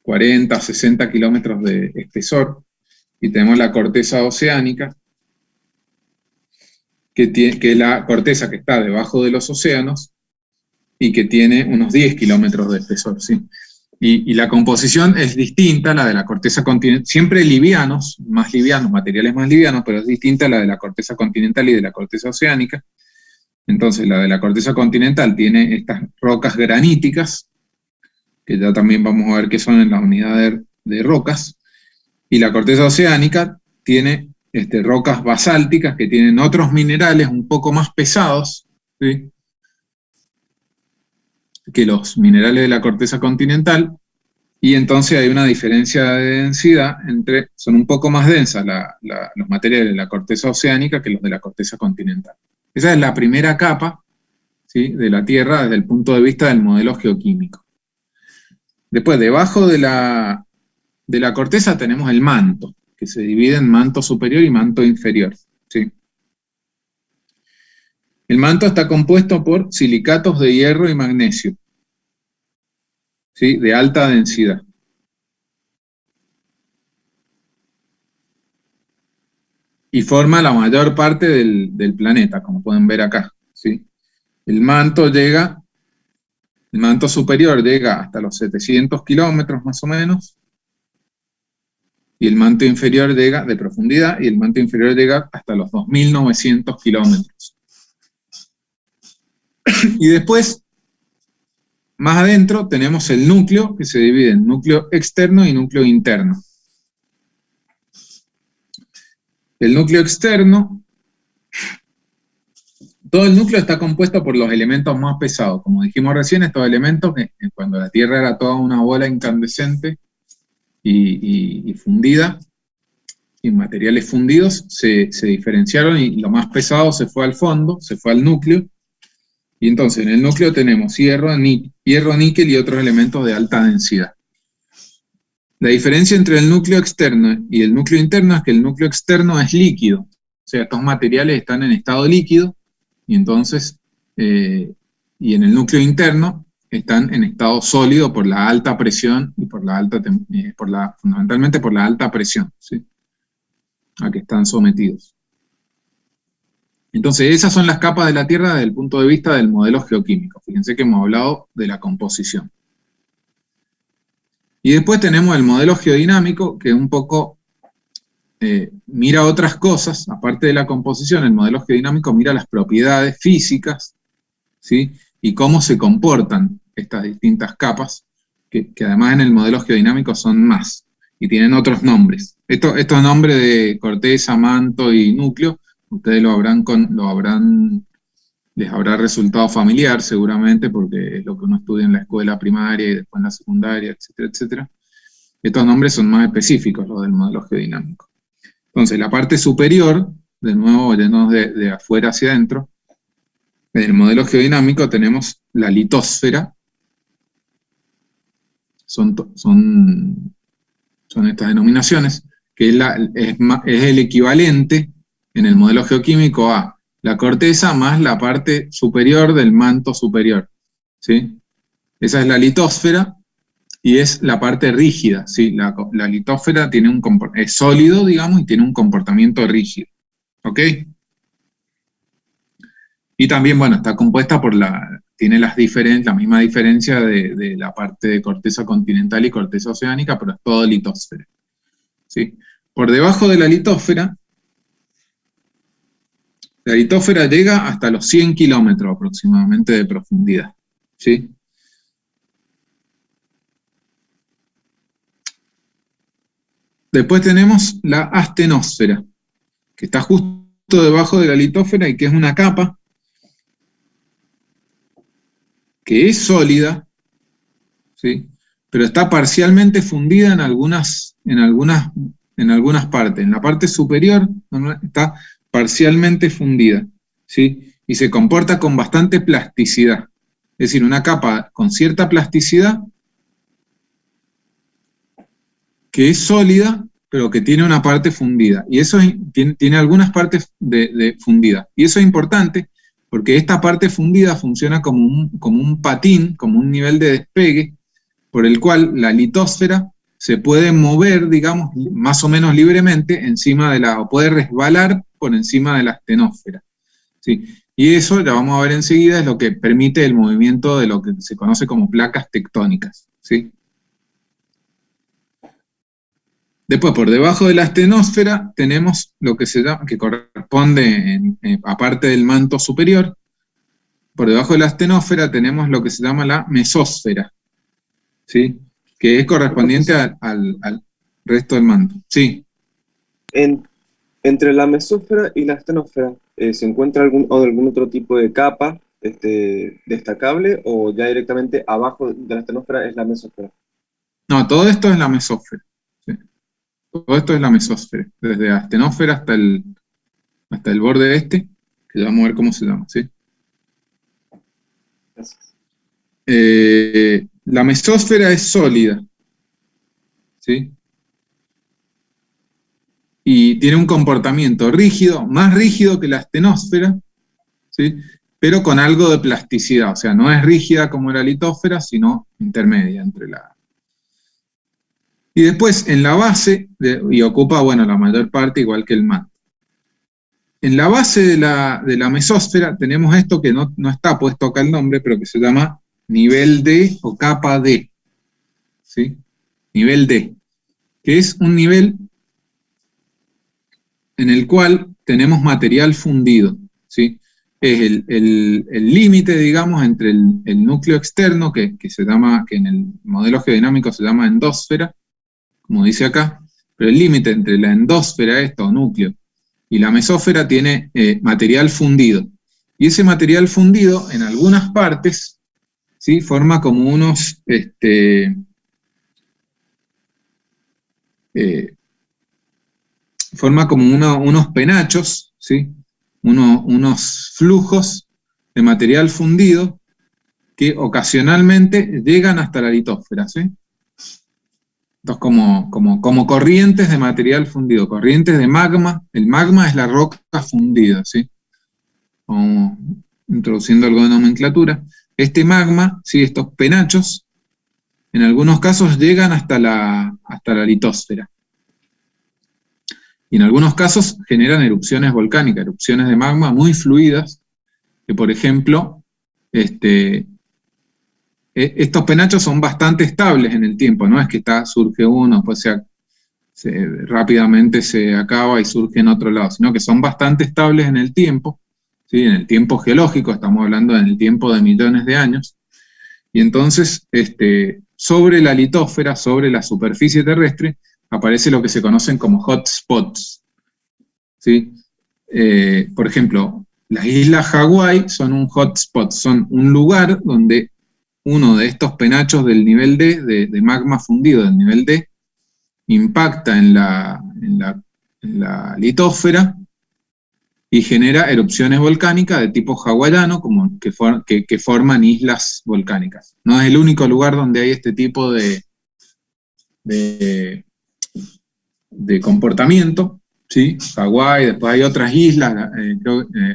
40, 60 kilómetros de espesor. Y tenemos la corteza oceánica, que es la corteza que está debajo de los océanos, y que tiene unos 10 kilómetros de espesor, ¿sí? Y la composición es distinta a la de la corteza continental, siempre livianos, materiales más livianos, pero es distinta a la de la corteza continental y de la corteza oceánica. Entonces, la de la corteza continental tiene estas rocas graníticas, que ya también vamos a ver qué son en la unidad de rocas, y la corteza oceánica tiene rocas basálticas que tienen otros minerales un poco más pesados, ¿sí? Que los minerales de la corteza continental, y entonces hay una diferencia de densidad son un poco más densas los materiales de la corteza oceánica que los de la corteza continental. Esa es la primera capa, ¿sí? De la Tierra desde el punto de vista del modelo geoquímico. Después, debajo de la corteza tenemos el manto, que se divide en manto superior y manto inferior, ¿sí? El manto está compuesto por silicatos de hierro y magnesio, ¿sí? De alta densidad. Y forma la mayor parte del planeta, como pueden ver acá, ¿sí? El manto superior llega hasta los 700 kilómetros más o menos, y el manto inferior llega de profundidad, y el manto inferior llega hasta los 2.900 kilómetros. Y después, más adentro, tenemos el núcleo, que se divide en núcleo externo y núcleo interno. El núcleo externo, todo el núcleo está compuesto por los elementos más pesados. Como dijimos recién, estos elementos, cuando la Tierra era toda una bola incandescente y fundida, y materiales fundidos, se diferenciaron, y lo más pesado se fue al fondo, se fue al núcleo. Y entonces en el núcleo tenemos hierro, níquel y otros elementos de alta densidad. La diferencia entre el núcleo externo y el núcleo interno es que el núcleo externo es líquido. O sea, estos materiales están en estado líquido, y entonces, y en el núcleo interno están en estado sólido por la alta presión y fundamentalmente por la alta presión, ¿sí? A que están sometidos. Entonces, esas son las capas de la Tierra desde el punto de vista del modelo geoquímico. Fíjense que hemos hablado de la composición. Y después tenemos el modelo geodinámico, que un poco mira otras cosas, aparte de la composición. El modelo geodinámico mira las propiedades físicas, ¿sí? Y cómo se comportan estas distintas capas, que además en el modelo geodinámico son más, y tienen otros nombres. Estos nombres de corteza, manto y núcleo, ustedes les habrá resultado familiar seguramente, porque es lo que uno estudia en la escuela primaria y después en la secundaria, etcétera, etcétera. Estos nombres son más específicos, los del modelo geodinámico. Entonces, la parte superior de nuevo, yéndonos de afuera hacia adentro, en el modelo geodinámico tenemos la litósfera, son estas denominaciones, que es el equivalente en el modelo geoquímico a la corteza más la parte superior del manto superior, ¿sí? Esa es la litósfera y es la parte rígida, ¿sí? La litósfera es sólido, digamos, y tiene un comportamiento rígido, ¿ok? Y también, bueno, está compuesta tiene la misma diferencia de la parte de corteza continental y corteza oceánica, pero es todo litósfera, ¿sí? Por debajo de la litósfera llega hasta los 100 kilómetros aproximadamente de profundidad, ¿sí? Después tenemos la astenosfera, que está justo debajo de la litósfera y que es una capa que es sólida, ¿sí? Pero está parcialmente fundida en algunas partes. En la parte superior está parcialmente fundida, ¿sí? Y se comporta con bastante plasticidad. Es decir, una capa con cierta plasticidad que es sólida, pero que tiene una parte fundida. Y eso tiene algunas partes fundidas. Y eso es importante porque esta parte fundida funciona como un patín, como un nivel de despegue, por el cual la litósfera se puede mover, digamos, más o menos libremente o puede resbalar por encima de la astenósfera, ¿sí? Y eso, ya vamos a ver enseguida, es lo que permite el movimiento de lo que se conoce como placas tectónicas, ¿sí? Después, por debajo de la astenosfera, tenemos lo que que corresponde, aparte del manto superior, por debajo de la astenosfera tenemos lo que se llama la mesósfera, ¿sí? Que es correspondiente al resto del manto. Sí. Entre la mesósfera y la astenosfera, ¿se encuentra algún otro tipo de capa destacable, o ya directamente abajo de la astenosfera es la mesósfera? No, todo esto es la mesósfera. ¿Sí? Todo esto es la mesósfera, desde la astenósfera hasta el borde este, que ya vamos a ver cómo se llama, ¿sí? Gracias. La mesósfera es sólida, ¿sí? Y tiene un comportamiento rígido, más rígido que la astenosfera, ¿sí? Pero con algo de plasticidad, o sea, no es rígida como la litósfera, sino intermedia entre la... Y después, en la base, y ocupa, bueno, la mayor parte igual que el manto. En la base de la mesósfera tenemos esto que no está puesto acá el nombre, pero que se llama nivel D o capa D, ¿sí? Nivel D, que es un nivel en el cual tenemos material fundido, ¿sí? Es el límite, digamos, entre el núcleo externo, que en el modelo geodinámico se llama endósfera, como dice acá, pero el límite entre la endósfera, o núcleo, y la mesósfera tiene material fundido. Y ese material fundido, en algunas partes, ¿sí? Forma como unos unos penachos, ¿sí? Unos flujos de material fundido que ocasionalmente llegan hasta la litósfera, ¿sí? Entonces, como corrientes de material fundido, corrientes de magma. El magma es la roca fundida, ¿sí? Como introduciendo algo de nomenclatura. Este magma, ¿sí? Estos penachos, en algunos casos llegan hasta la litósfera. Y en algunos casos generan erupciones volcánicas, erupciones de magma muy fluidas, que por ejemplo, estos penachos son bastante estables en el tiempo, no es que surge uno, pues rápidamente se acaba y surge en otro lado, sino que son bastante estables en el tiempo, ¿sí? En el tiempo geológico, estamos hablando en el tiempo de millones de años, y entonces sobre la litósfera, sobre la superficie terrestre, aparece lo que se conocen como hotspots, ¿sí? Por ejemplo, las islas Hawái son un hotspot, son un lugar donde uno de estos penachos del nivel D, de magma fundido del nivel D, impacta en la litósfera y genera erupciones volcánicas de tipo hawaiano, como que forman islas volcánicas. No es el único lugar donde hay este tipo de comportamiento, ¿sí? Hawái, después hay otras islas,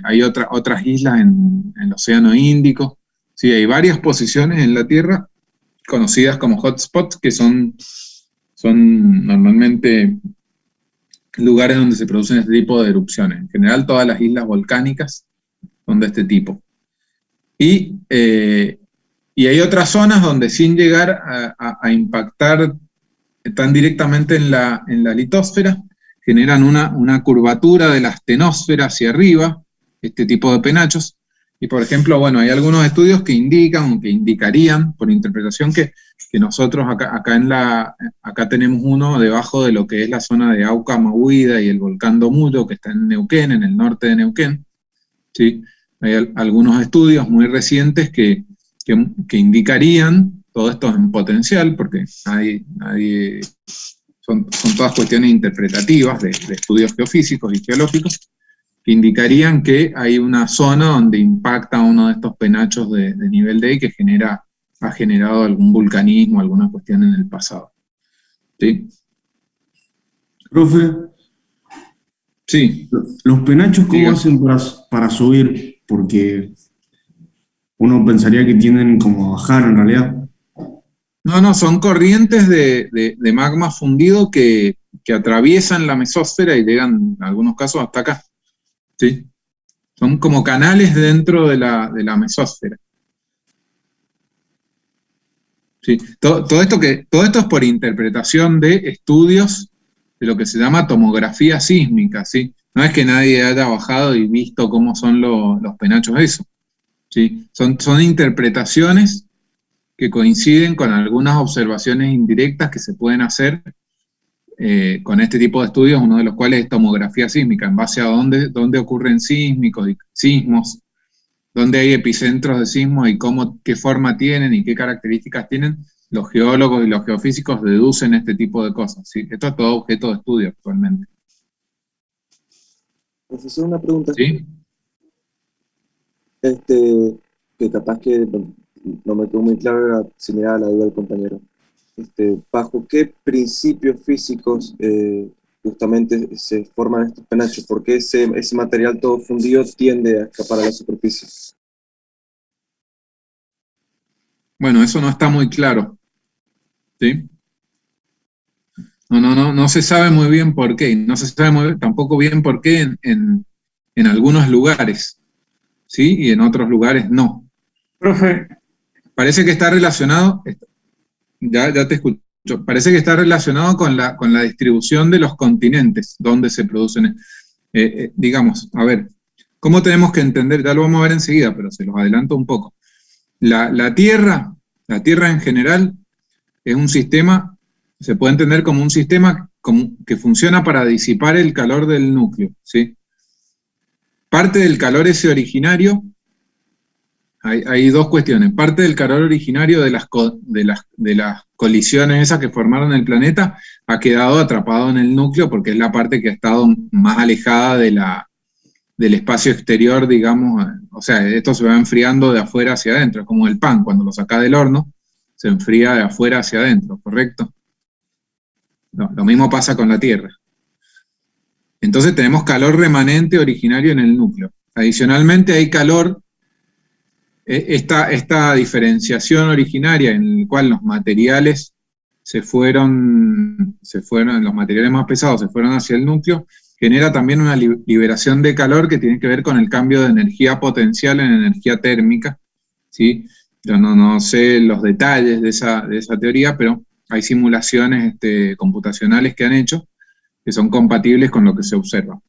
hay otras islas en el Océano Índico, ¿sí? Hay varias posiciones en la Tierra conocidas como hotspots, que son normalmente lugares donde se producen este tipo de erupciones. En general, todas las islas volcánicas son de este tipo. Y hay otras zonas donde, sin llegar a impactar tan directamente en la litosfera, generan una curvatura de la astenosfera hacia arriba, este tipo de penachos. Y por ejemplo, bueno, hay algunos estudios que indican, que indicarían, por interpretación, que nosotros acá tenemos uno debajo de lo que es la zona de Auca Mahuida y el volcán Domuyo, que está en Neuquén, en el norte de Neuquén, ¿sí? Hay algunos estudios muy recientes que indicarían, todo esto en potencial, porque son todas cuestiones interpretativas de estudios geofísicos y geológicos, que indicarían que hay una zona donde impacta uno de estos penachos de nivel D y que ha generado algún vulcanismo, alguna cuestión en el pasado. ¿Sí? Profe, Sí. ¿los penachos cómo Diga. hacen para subir? Porque uno pensaría que tienden como a bajar en realidad. No, son corrientes de magma fundido que atraviesan la mesósfera y llegan, en algunos casos, hasta acá. ¿Sí? Son como canales dentro de la mesósfera. ¿Sí? Todo esto es por interpretación de estudios de lo que se llama tomografía sísmica, ¿sí? No es que nadie haya bajado y visto cómo son los penachos eso, ¿sí? Son interpretaciones que coinciden con algunas observaciones indirectas que se pueden hacer con este tipo de estudios, uno de los cuales es tomografía sísmica, en base a dónde ocurren sismos, dónde hay epicentros de sismos y qué forma tienen y qué características tienen. Los geólogos y los geofísicos deducen este tipo de cosas, ¿sí? Esto es todo objeto de estudio actualmente. Profesor, una pregunta. ¿Sí? Que capaz que no me quedó muy claro, era similar a la duda del compañero. ¿Bajo qué principios físicos justamente se forman estos penachos? ¿Por qué ese material todo fundido tiende a escapar a la superficie? Bueno, eso no está muy claro, ¿sí? No se sabe muy bien por qué, no se sabe tampoco bien por qué en algunos lugares, ¿sí? Y en otros lugares no. Profe, Parece que está relacionado, ya te escucho, parece que está relacionado con la distribución de los continentes, donde se producen, digamos, a ver, ¿cómo tenemos que entender? Ya lo vamos a ver enseguida, pero se los adelanto un poco. La Tierra en general es un sistema, se puede entender como un sistema que funciona para disipar el calor del núcleo, ¿sí? Parte del calor ese originario, hay dos cuestiones. Parte del calor originario de las colisiones esas que formaron el planeta ha quedado atrapado en el núcleo porque es la parte que ha estado más alejada del espacio exterior, digamos. O sea, esto se va enfriando de afuera hacia adentro, es como el pan, cuando lo sacás del horno, se enfría de afuera hacia adentro, ¿correcto? Lo mismo pasa con la Tierra. Entonces tenemos calor remanente originario en el núcleo. Adicionalmente hay calor, esta diferenciación originaria en la cual los materiales los materiales más pesados se fueron hacia el núcleo, genera también una liberación de calor que tiene que ver con el cambio de energía potencial en energía térmica, ¿sí? Yo no sé los detalles de esa teoría, pero hay simulaciones computacionales que han hecho que son compatibles con lo que se observa.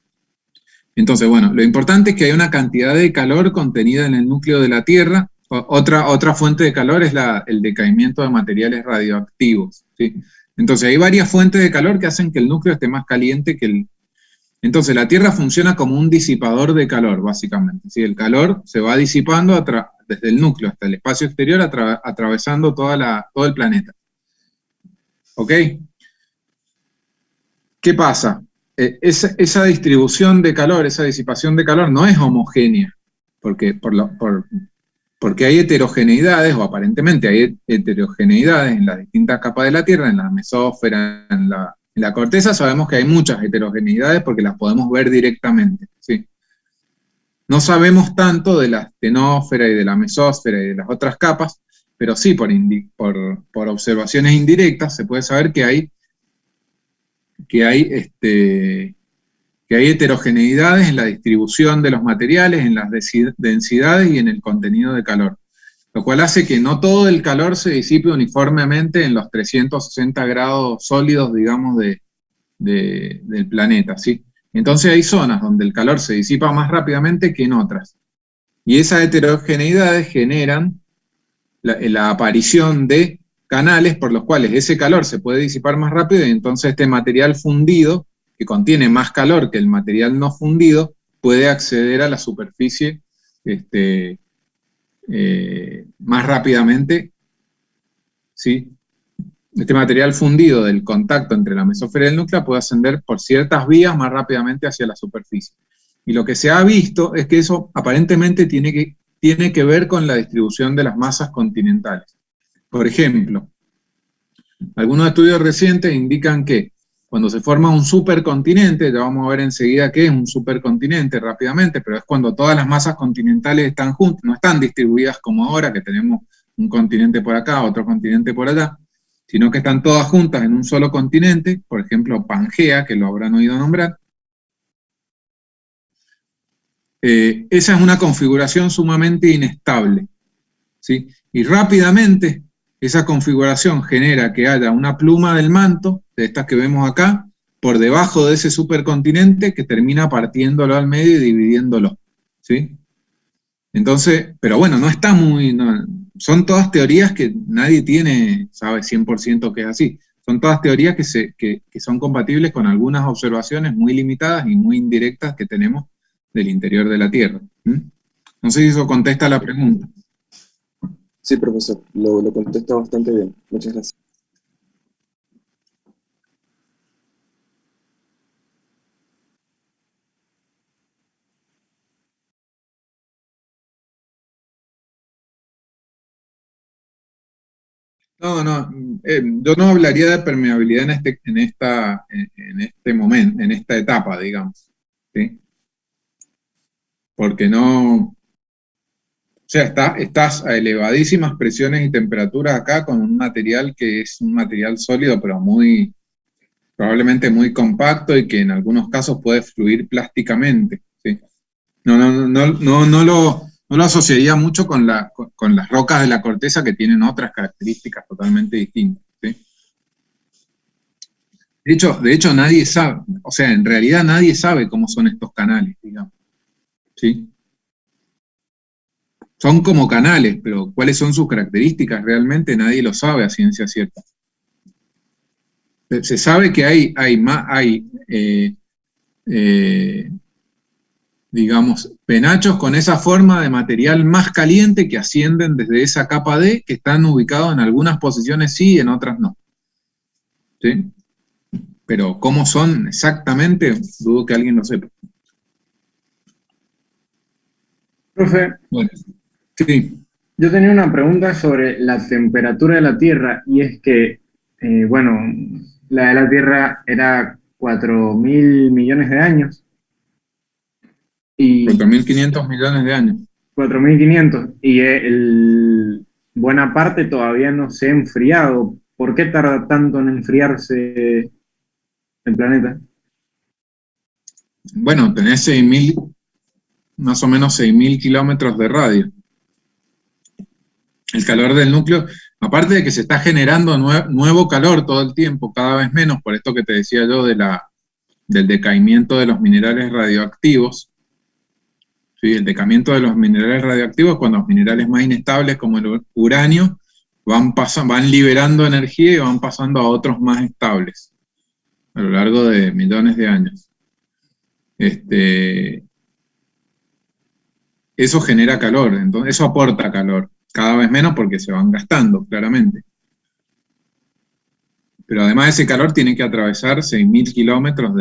Entonces, bueno, lo importante es que hay una cantidad de calor contenida en el núcleo de la Tierra. Otra fuente de calor es el decaimiento de materiales radioactivos, ¿sí? Entonces, hay varias fuentes de calor que hacen que el núcleo esté más caliente que el... Entonces, la Tierra funciona como un disipador de calor, básicamente, ¿sí? El calor se va disipando desde el núcleo hasta el espacio exterior, atravesando todo el planeta. ¿Ok? ¿Qué pasa? esa distribución de calor, esa disipación de calor no es homogénea, porque hay heterogeneidades, o aparentemente hay heterogeneidades en las distintas capas de la Tierra, en la mesósfera, en la corteza. Sabemos que hay muchas heterogeneidades porque las podemos ver directamente, ¿sí? No sabemos tanto de la astenósfera y de la mesósfera y de las otras capas, pero sí por observaciones indirectas se puede saber que hay heterogeneidades en la distribución de los materiales, en las densidades y en el contenido de calor, lo cual hace que no todo el calor se disipe uniformemente en los 360 grados sólidos, digamos, del planeta, ¿sí? Entonces hay zonas donde el calor se disipa más rápidamente que en otras, y esas heterogeneidades generan la aparición de canales por los cuales ese calor se puede disipar más rápido, y entonces este material fundido, que contiene más calor que el material no fundido, puede acceder a la superficie más rápidamente, ¿sí? Este material fundido del contacto entre la mesósfera y el núcleo puede ascender por ciertas vías más rápidamente hacia la superficie. Y lo que se ha visto es que eso aparentemente tiene que ver con la distribución de las masas continentales. Por ejemplo, algunos estudios recientes indican que cuando se forma un supercontinente, ya vamos a ver enseguida qué es un supercontinente rápidamente, pero es cuando todas las masas continentales están juntas, no están distribuidas como ahora, que tenemos un continente por acá, otro continente por allá, sino que están todas juntas en un solo continente, por ejemplo Pangea, que lo habrán oído nombrar. Esa es una configuración sumamente inestable, ¿sí? Y rápidamente esa configuración genera que haya una pluma del manto, de estas que vemos acá, por debajo de ese supercontinente, que termina partiéndolo al medio y dividiéndolo, ¿sí? Entonces, pero bueno, no está muy... son todas teorías que nadie sabe 100% que es así. Son todas teorías que son compatibles con algunas observaciones muy limitadas y muy indirectas que tenemos del interior de la Tierra. No sé si eso contesta la pregunta. Sí, profesor, lo contesta bastante bien. Muchas gracias. Yo no hablaría de permeabilidad en este momento, en esta etapa, digamos, ¿sí? Porque no... O sea, estás a elevadísimas presiones y temperaturas acá con un material que es un material sólido, pero probablemente muy compacto, y que en algunos casos puede fluir plásticamente, ¿sí? No lo asociaría mucho con las rocas de la corteza, que tienen otras características totalmente distintas, ¿sí? De hecho nadie sabe, o sea, en realidad nadie sabe cómo son estos canales, digamos, ¿sí? Son como canales, pero cuáles son sus características realmente nadie lo sabe a ciencia cierta. Se sabe que hay digamos, penachos con esa forma de material más caliente que ascienden desde esa capa D, que están ubicados en algunas posiciones sí y en otras no, ¿sí? Pero cómo son exactamente, dudo que alguien lo sepa. Profe, Bueno, sí. yo tenía una pregunta sobre la temperatura de la Tierra, y es que, bueno, la de la Tierra era 4.000 millones de años, y 4.500 millones de años. 4.500, y buena parte todavía no se ha enfriado. ¿Por qué tarda tanto en enfriarse el planeta? Bueno, tenés más o menos 6.000 kilómetros de radio. El calor del núcleo, aparte de que se está generando nuevo calor todo el tiempo, cada vez menos, por esto que te decía yo del decaimiento de los minerales radioactivos, ¿sí? El decaimiento de los minerales radioactivos, cuando los minerales más inestables, como el uranio, van liberando energía y van pasando a otros más estables a lo largo de millones de años. Eso genera calor, entonces eso aporta calor, cada vez menos porque se van gastando, claramente. Pero además ese calor tiene que atravesar 6.000 kilómetros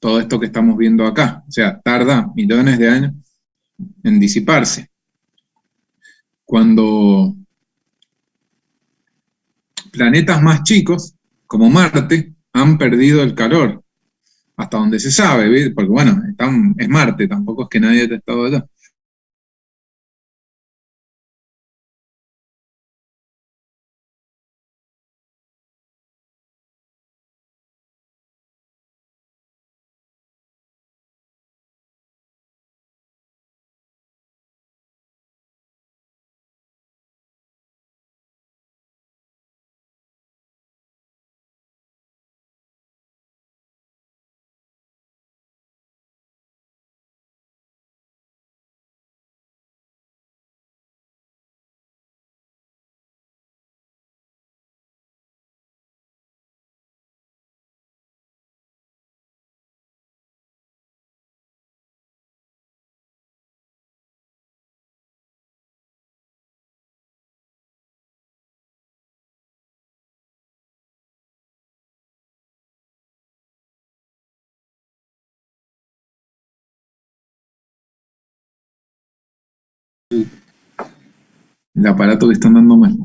todo esto que estamos viendo acá. O sea, tarda millones de años en disiparse. Cuando planetas más chicos, como Marte, han perdido el calor, hasta donde se sabe, ¿sí? Porque bueno, es Marte, tampoco es que nadie haya estado allá. El aparato que están dando mal.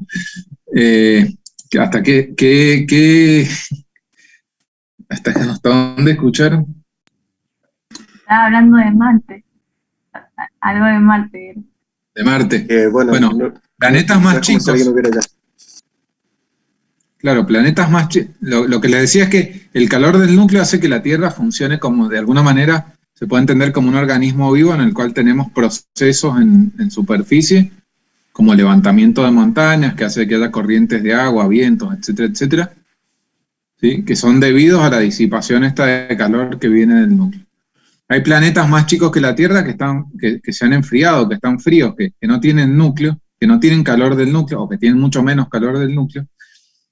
¿Hasta hasta dónde escucharon? Estaba hablando de Marte. Algo de Marte. De Marte. Bueno, planetas más chicos. Si alguien hubiera ya. Claro, planetas más chicos. Lo que les decía es que el calor del núcleo hace que la Tierra funcione como, de alguna manera, se puede entender como un organismo vivo en el cual tenemos procesos en superficie, como levantamiento de montañas, que hace que haya corrientes de agua, vientos, etcétera, etcétera, ¿sí? Que son debidos a la disipación esta de calor que viene del núcleo. Hay planetas más chicos que la Tierra que se han enfriado, que están fríos, que no tienen núcleo, que no tienen calor del núcleo, o que tienen mucho menos calor del núcleo,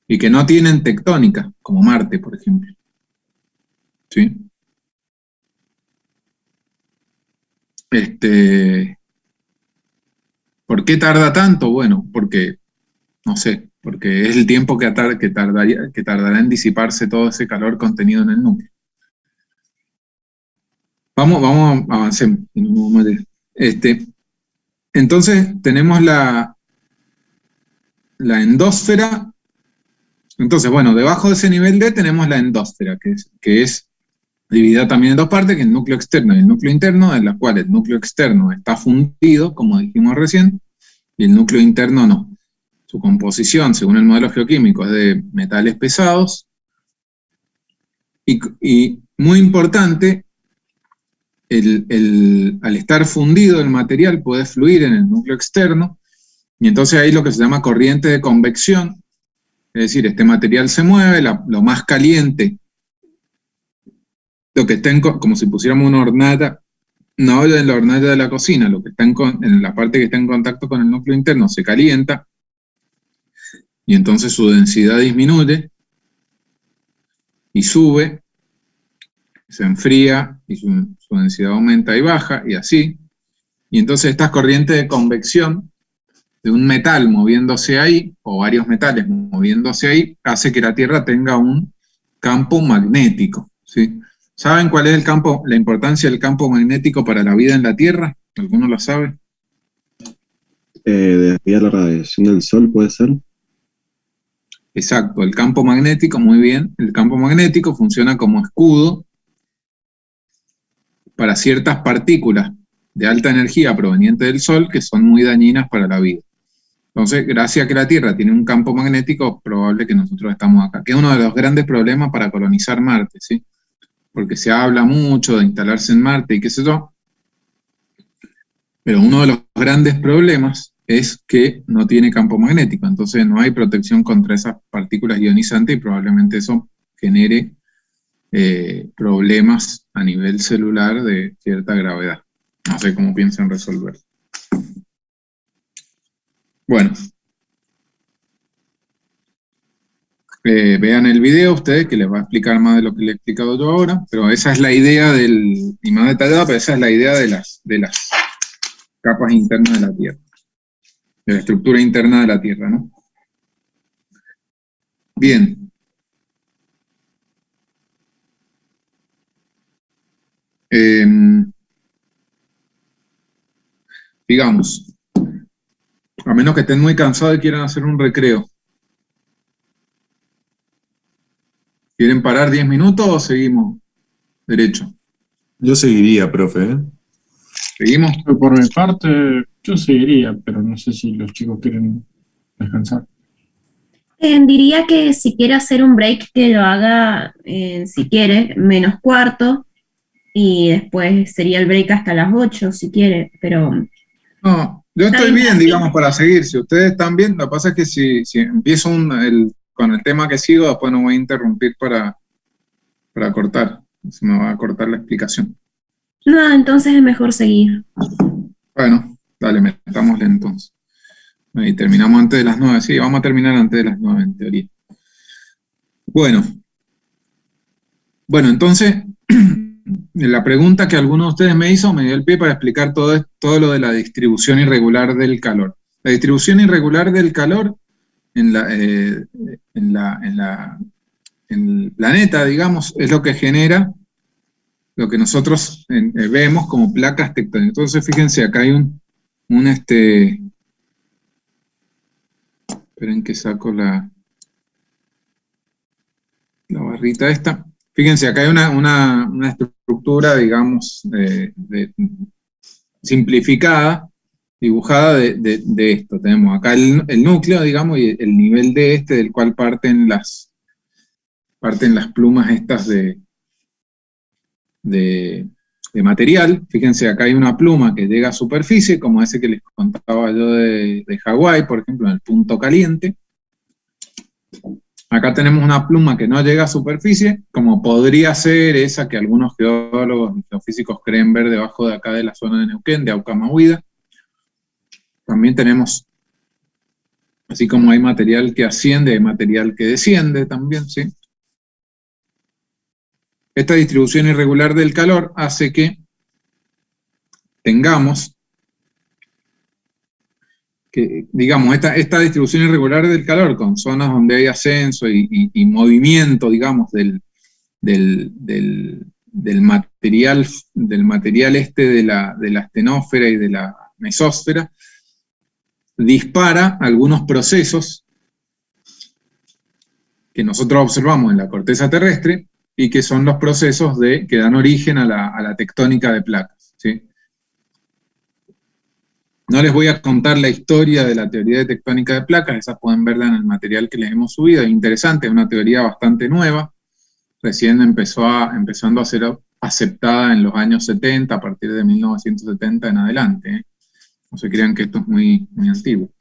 y que no tienen tectónica, como Marte, por ejemplo. ¿Sí? ¿Por qué tarda tanto? Bueno, porque, no sé, porque es el tiempo que tardará en disiparse todo ese calor contenido en el núcleo. Vamos, avancemos. Entonces, tenemos la endósfera. Entonces, bueno, debajo de ese nivel D tenemos la endósfera, que es dividida también en dos partes, que es el núcleo externo y el núcleo interno, en la cual el núcleo externo está fundido, como dijimos recién, y el núcleo interno no. Su composición, según el modelo geoquímico, es de metales pesados, y muy importante, al estar fundido el material puede fluir en el núcleo externo, y entonces hay lo que se llama corriente de convección, es decir, este material se mueve, lo más caliente, lo que está como si pusiéramos una hornalla, no en la hornalla de la cocina, lo que está en la parte que está en contacto con el núcleo interno se calienta, y entonces su densidad disminuye, y sube, se enfría, y su densidad aumenta y baja, y así. Y entonces estas corrientes de convección de un metal moviéndose ahí, o varios metales moviéndose ahí, hace que la Tierra tenga un campo magnético, ¿sí? ¿Saben cuál es la importancia del campo magnético para la vida en la Tierra? ¿Alguno lo sabe? Desviar la radiación del Sol, ¿puede ser? Exacto, el campo magnético, muy bien. El campo magnético funciona como escudo para ciertas partículas de alta energía provenientes del Sol que son muy dañinas para la vida. Entonces, gracias a que la Tierra tiene un campo magnético, es probable que nosotros estamos acá, que es uno de los grandes problemas para colonizar Marte, ¿sí? Porque se habla mucho de instalarse en Marte y qué sé yo, pero uno de los grandes problemas es que no tiene campo magnético, entonces no hay protección contra esas partículas ionizantes y probablemente eso genere problemas a nivel celular de cierta gravedad. No sé cómo piensan resolver. Bueno. Vean el video ustedes, que les va a explicar más de lo que les he explicado yo ahora, pero esa es la idea y más detallada, pero esa es la idea de las capas internas de la Tierra, de la estructura interna de la Tierra, ¿no? Bien. digamos, a menos que estén muy cansados y quieran hacer un recreo. ¿Quieren parar 10 minutos o seguimos derecho? Yo seguiría, profe, ¿eh? ¿Seguimos? Por mi parte, yo seguiría, pero no sé si los chicos quieren descansar. Diría que si quiere hacer un break, que lo haga, si quiere, menos cuarto, y después sería el break hasta las 8, si quiere, pero No, yo está estoy bien, así. digamos, para seguir. Si ustedes están bien, lo que pasa es que si empiezo con el tema que sigo, después no voy a interrumpir para cortar. Se me va a cortar la explicación. No, entonces es mejor seguir. Bueno, dale, metámosle entonces. Y terminamos antes de las 9. Sí, vamos a terminar antes de las 9, en teoría. Bueno, entonces, la pregunta que alguno de ustedes me hizo me dio el pie para explicar todo lo de la distribución irregular del calor. La distribución irregular del calor en el planeta, digamos, es lo que genera lo que nosotros vemos como placas tectónicas. Entonces, fíjense, acá hay esperen que saco la barrita esta. Fíjense, acá hay una estructura, digamos, simplificada, dibujada de esto. Tenemos acá el núcleo, digamos, y el nivel del cual parten las plumas estas de material. Fíjense, acá hay una pluma que llega a superficie, como ese que les contaba yo de Hawái, por ejemplo, en el punto caliente. Acá tenemos una pluma que no llega a superficie, como podría ser esa que algunos geólogos y geofísicos creen ver debajo de acá de la zona de Neuquén, de Aucamahuida. También tenemos, así como hay material que asciende, hay material que desciende también, ¿sí? Esta distribución irregular del calor hace que tengamos digamos, esta distribución irregular del calor, con zonas donde hay ascenso y movimiento, digamos, del material de la astenósfera y de la mesósfera, dispara algunos procesos que nosotros observamos en la corteza terrestre y que son los procesos que dan origen a la tectónica de placas, ¿sí? No les voy a contar la historia de la teoría de tectónica de placas, esa pueden verla en el material que les hemos subido, es interesante, es una teoría bastante nueva, recién empezando a ser aceptada en los años 70, a partir de 1970 en adelante, ¿eh? No se crean que esto es muy, muy antiguo.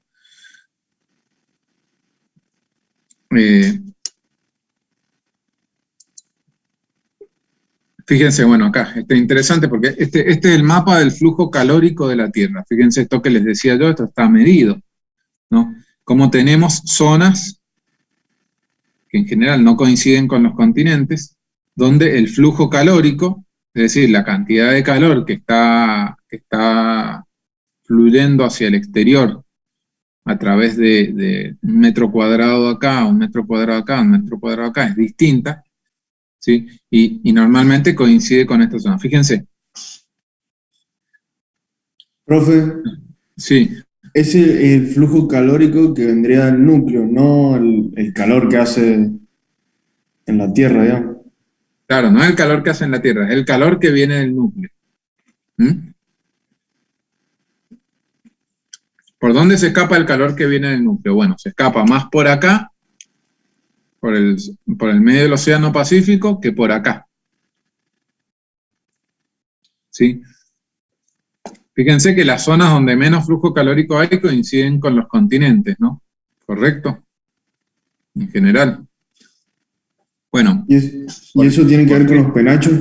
Fíjense, bueno, acá, este es interesante porque este es el mapa del flujo calórico de la Tierra. Fíjense esto que les decía yo, esto está medido, ¿no? Como tenemos zonas que en general no coinciden con los continentes, donde el flujo calórico, es decir, la cantidad de calor que está fluyendo hacia el exterior a través de un metro cuadrado acá, un metro cuadrado acá, un metro cuadrado acá, es distinta, ¿sí? Y normalmente coincide con esta zona. Fíjense. Profe, Sí. es el flujo calórico que vendría del núcleo, no el calor que hace en la Tierra, digamos. Claro, no es el calor que hace en la Tierra, es el calor que viene del núcleo. ¿Mm? ¿Por dónde se escapa el calor que viene del núcleo? Bueno, se escapa más por acá, por el medio del Océano Pacífico, que por acá. ¿Sí? Fíjense que las zonas donde menos flujo calórico hay coinciden con los continentes, ¿no? ¿Correcto? En general. Bueno. ¿Y eso tiene que ver con los penachos?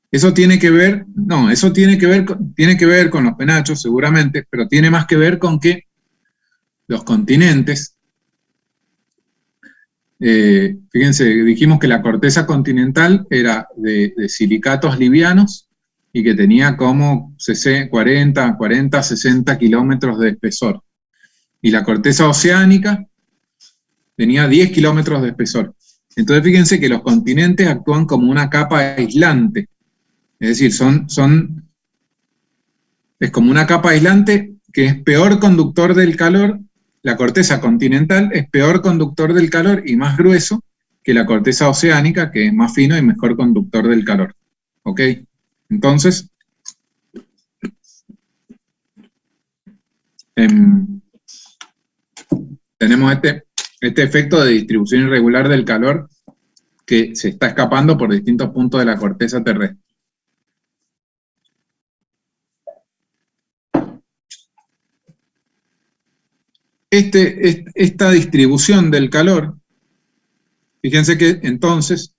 Eso tiene que ver, no, eso tiene que ver con los penachos, seguramente, pero tiene más que ver con que los continentes, fíjense, dijimos que la corteza continental era de silicatos livianos y que tenía como 40, 60 kilómetros de espesor. Y la corteza oceánica tenía 10 kilómetros de espesor. Entonces fíjense que los continentes actúan como una capa aislante. Es decir, son es como una capa aislante que es peor conductor del calor. La corteza continental es peor conductor del calor y más grueso que la corteza oceánica, que es más fino y mejor conductor del calor. ¿Ok? Entonces, tenemos este efecto de distribución irregular del calor que se está escapando por distintos puntos de la corteza terrestre. Esta distribución del calor, fíjense que entonces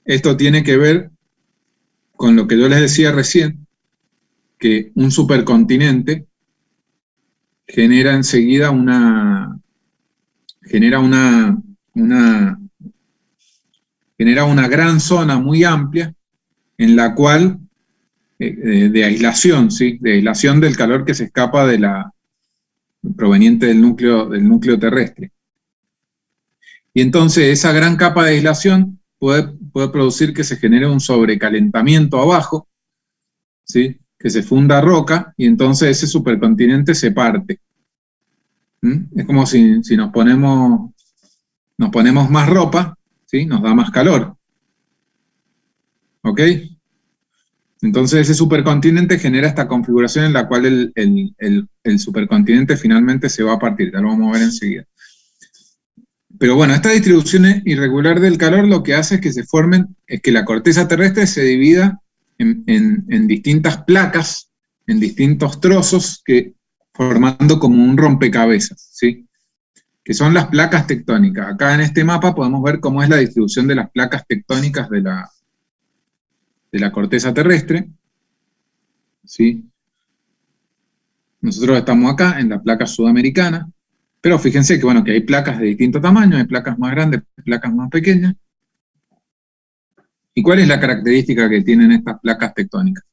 esto tiene que ver con lo que yo les decía recién, que un supercontinente genera enseguida una gran zona muy amplia en la cual de aislación, ¿sí? De aislación del calor que se escapa proveniente del núcleo terrestre. Y entonces esa gran capa de aislación puede producir que se genere un sobrecalentamiento abajo, ¿sí? Que se funda roca y entonces ese supercontinente se parte. Es como si nos ponemos más ropa, ¿sí? Nos da más calor. ¿Ok? Entonces ese supercontinente genera esta configuración en la cual el supercontinente finalmente se va a partir, ya lo vamos a ver enseguida. Pero bueno, esta distribución irregular del calor lo que hace es que la corteza terrestre se divida en distintas placas, en distintos trozos, formando como un rompecabezas, ¿sí? Que son las placas tectónicas. Acá en este mapa podemos ver cómo es la distribución de las placas tectónicas de la corteza terrestre, ¿sí? Nosotros estamos acá en la placa sudamericana, pero fíjense que, bueno, que hay placas de distinto tamaño, hay placas más grandes, placas más pequeñas. ¿Y cuál es la característica que tienen estas placas tectónicas?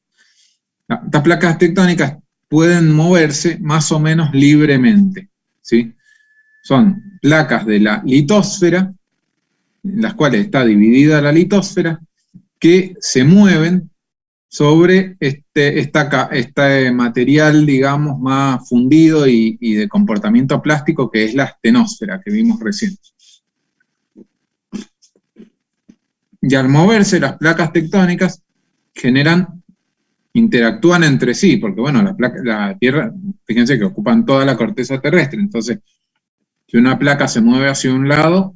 Estas placas tectónicas pueden moverse más o menos libremente, ¿sí? Son placas de la litosfera, en las cuales está dividida la litosfera, que se mueven sobre este material, digamos, más fundido y de comportamiento plástico, que es la astenosfera que vimos recién. Y al moverse las placas tectónicas interactúan entre sí, porque bueno, la Tierra, fíjense que ocupan toda la corteza terrestre, entonces si una placa se mueve hacia un lado,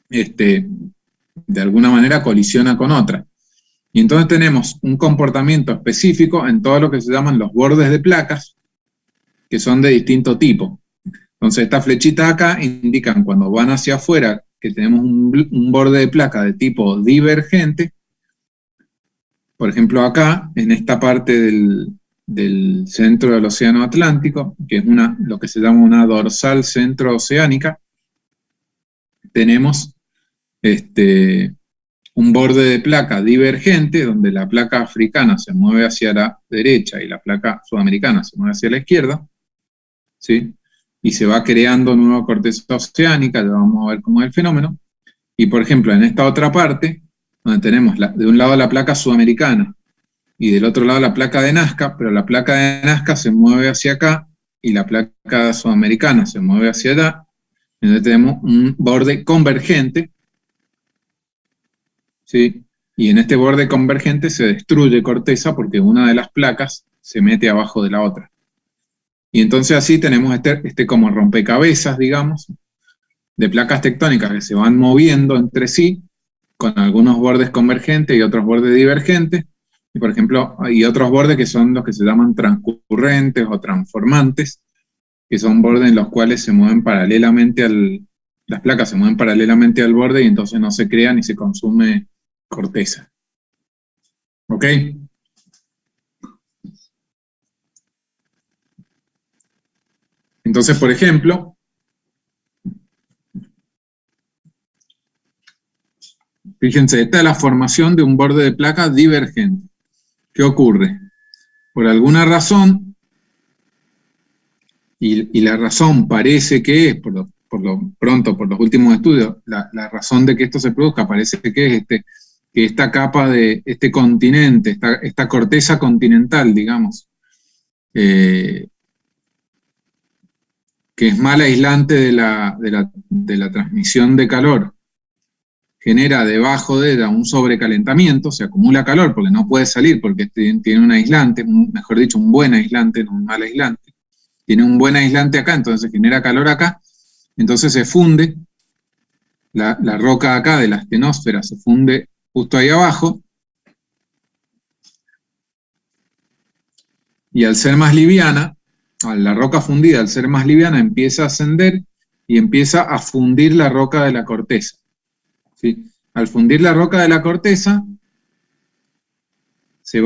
de alguna manera colisiona con otra. Y entonces tenemos un comportamiento específico en todo lo que se llaman los bordes de placas, que son de distinto tipo. Entonces estas flechitas acá indican cuando van hacia afuera que tenemos un borde de placa de tipo divergente. Por ejemplo acá, en esta parte del centro del océano Atlántico, que es lo que se llama una dorsal centrooceánica, tenemos un borde de placa divergente, donde la placa africana se mueve hacia la derecha y la placa sudamericana se mueve hacia la izquierda, ¿sí? Y se va creando nueva corteza oceánica, ya vamos a ver cómo es el fenómeno. Y por ejemplo, en esta otra parte, donde tenemos de un lado la placa sudamericana y del otro lado la placa de Nazca, pero la placa de Nazca se mueve hacia acá y la placa sudamericana se mueve hacia allá, entonces tenemos un borde convergente, ¿sí? Y en este borde convergente se destruye corteza porque una de las placas se mete abajo de la otra. Y entonces así tenemos como rompecabezas, digamos, de placas tectónicas que se van moviendo entre sí, con algunos bordes convergentes y otros bordes divergentes, y por ejemplo, hay otros bordes que son los que se llaman transcurrentes o transformantes, que son bordes en los cuales se mueven paralelamente las placas se mueven paralelamente al borde y entonces no se crea ni se consume corteza. ¿Ok? Entonces, por ejemplo, fíjense, esta es la formación de un borde de placa divergente. ¿Qué ocurre? Por alguna razón, y la razón parece que es, por lo pronto, por los últimos estudios, la razón de que esto se produzca parece que es que que esta capa de este continente, esta corteza continental, digamos, que es mal aislante de la transmisión de calor, genera debajo de ella un sobrecalentamiento, se acumula calor porque no puede salir, porque tiene un aislante, mejor dicho, un buen aislante, no un mal aislante. Tiene un buen aislante acá, entonces genera calor acá, entonces se funde, la roca acá de la astenosfera se funde justo ahí abajo, y al ser más liviana, la roca fundida, al ser más liviana, empieza a ascender y empieza a fundir la roca de la corteza. ¿Sí? Al fundir la roca de la corteza, se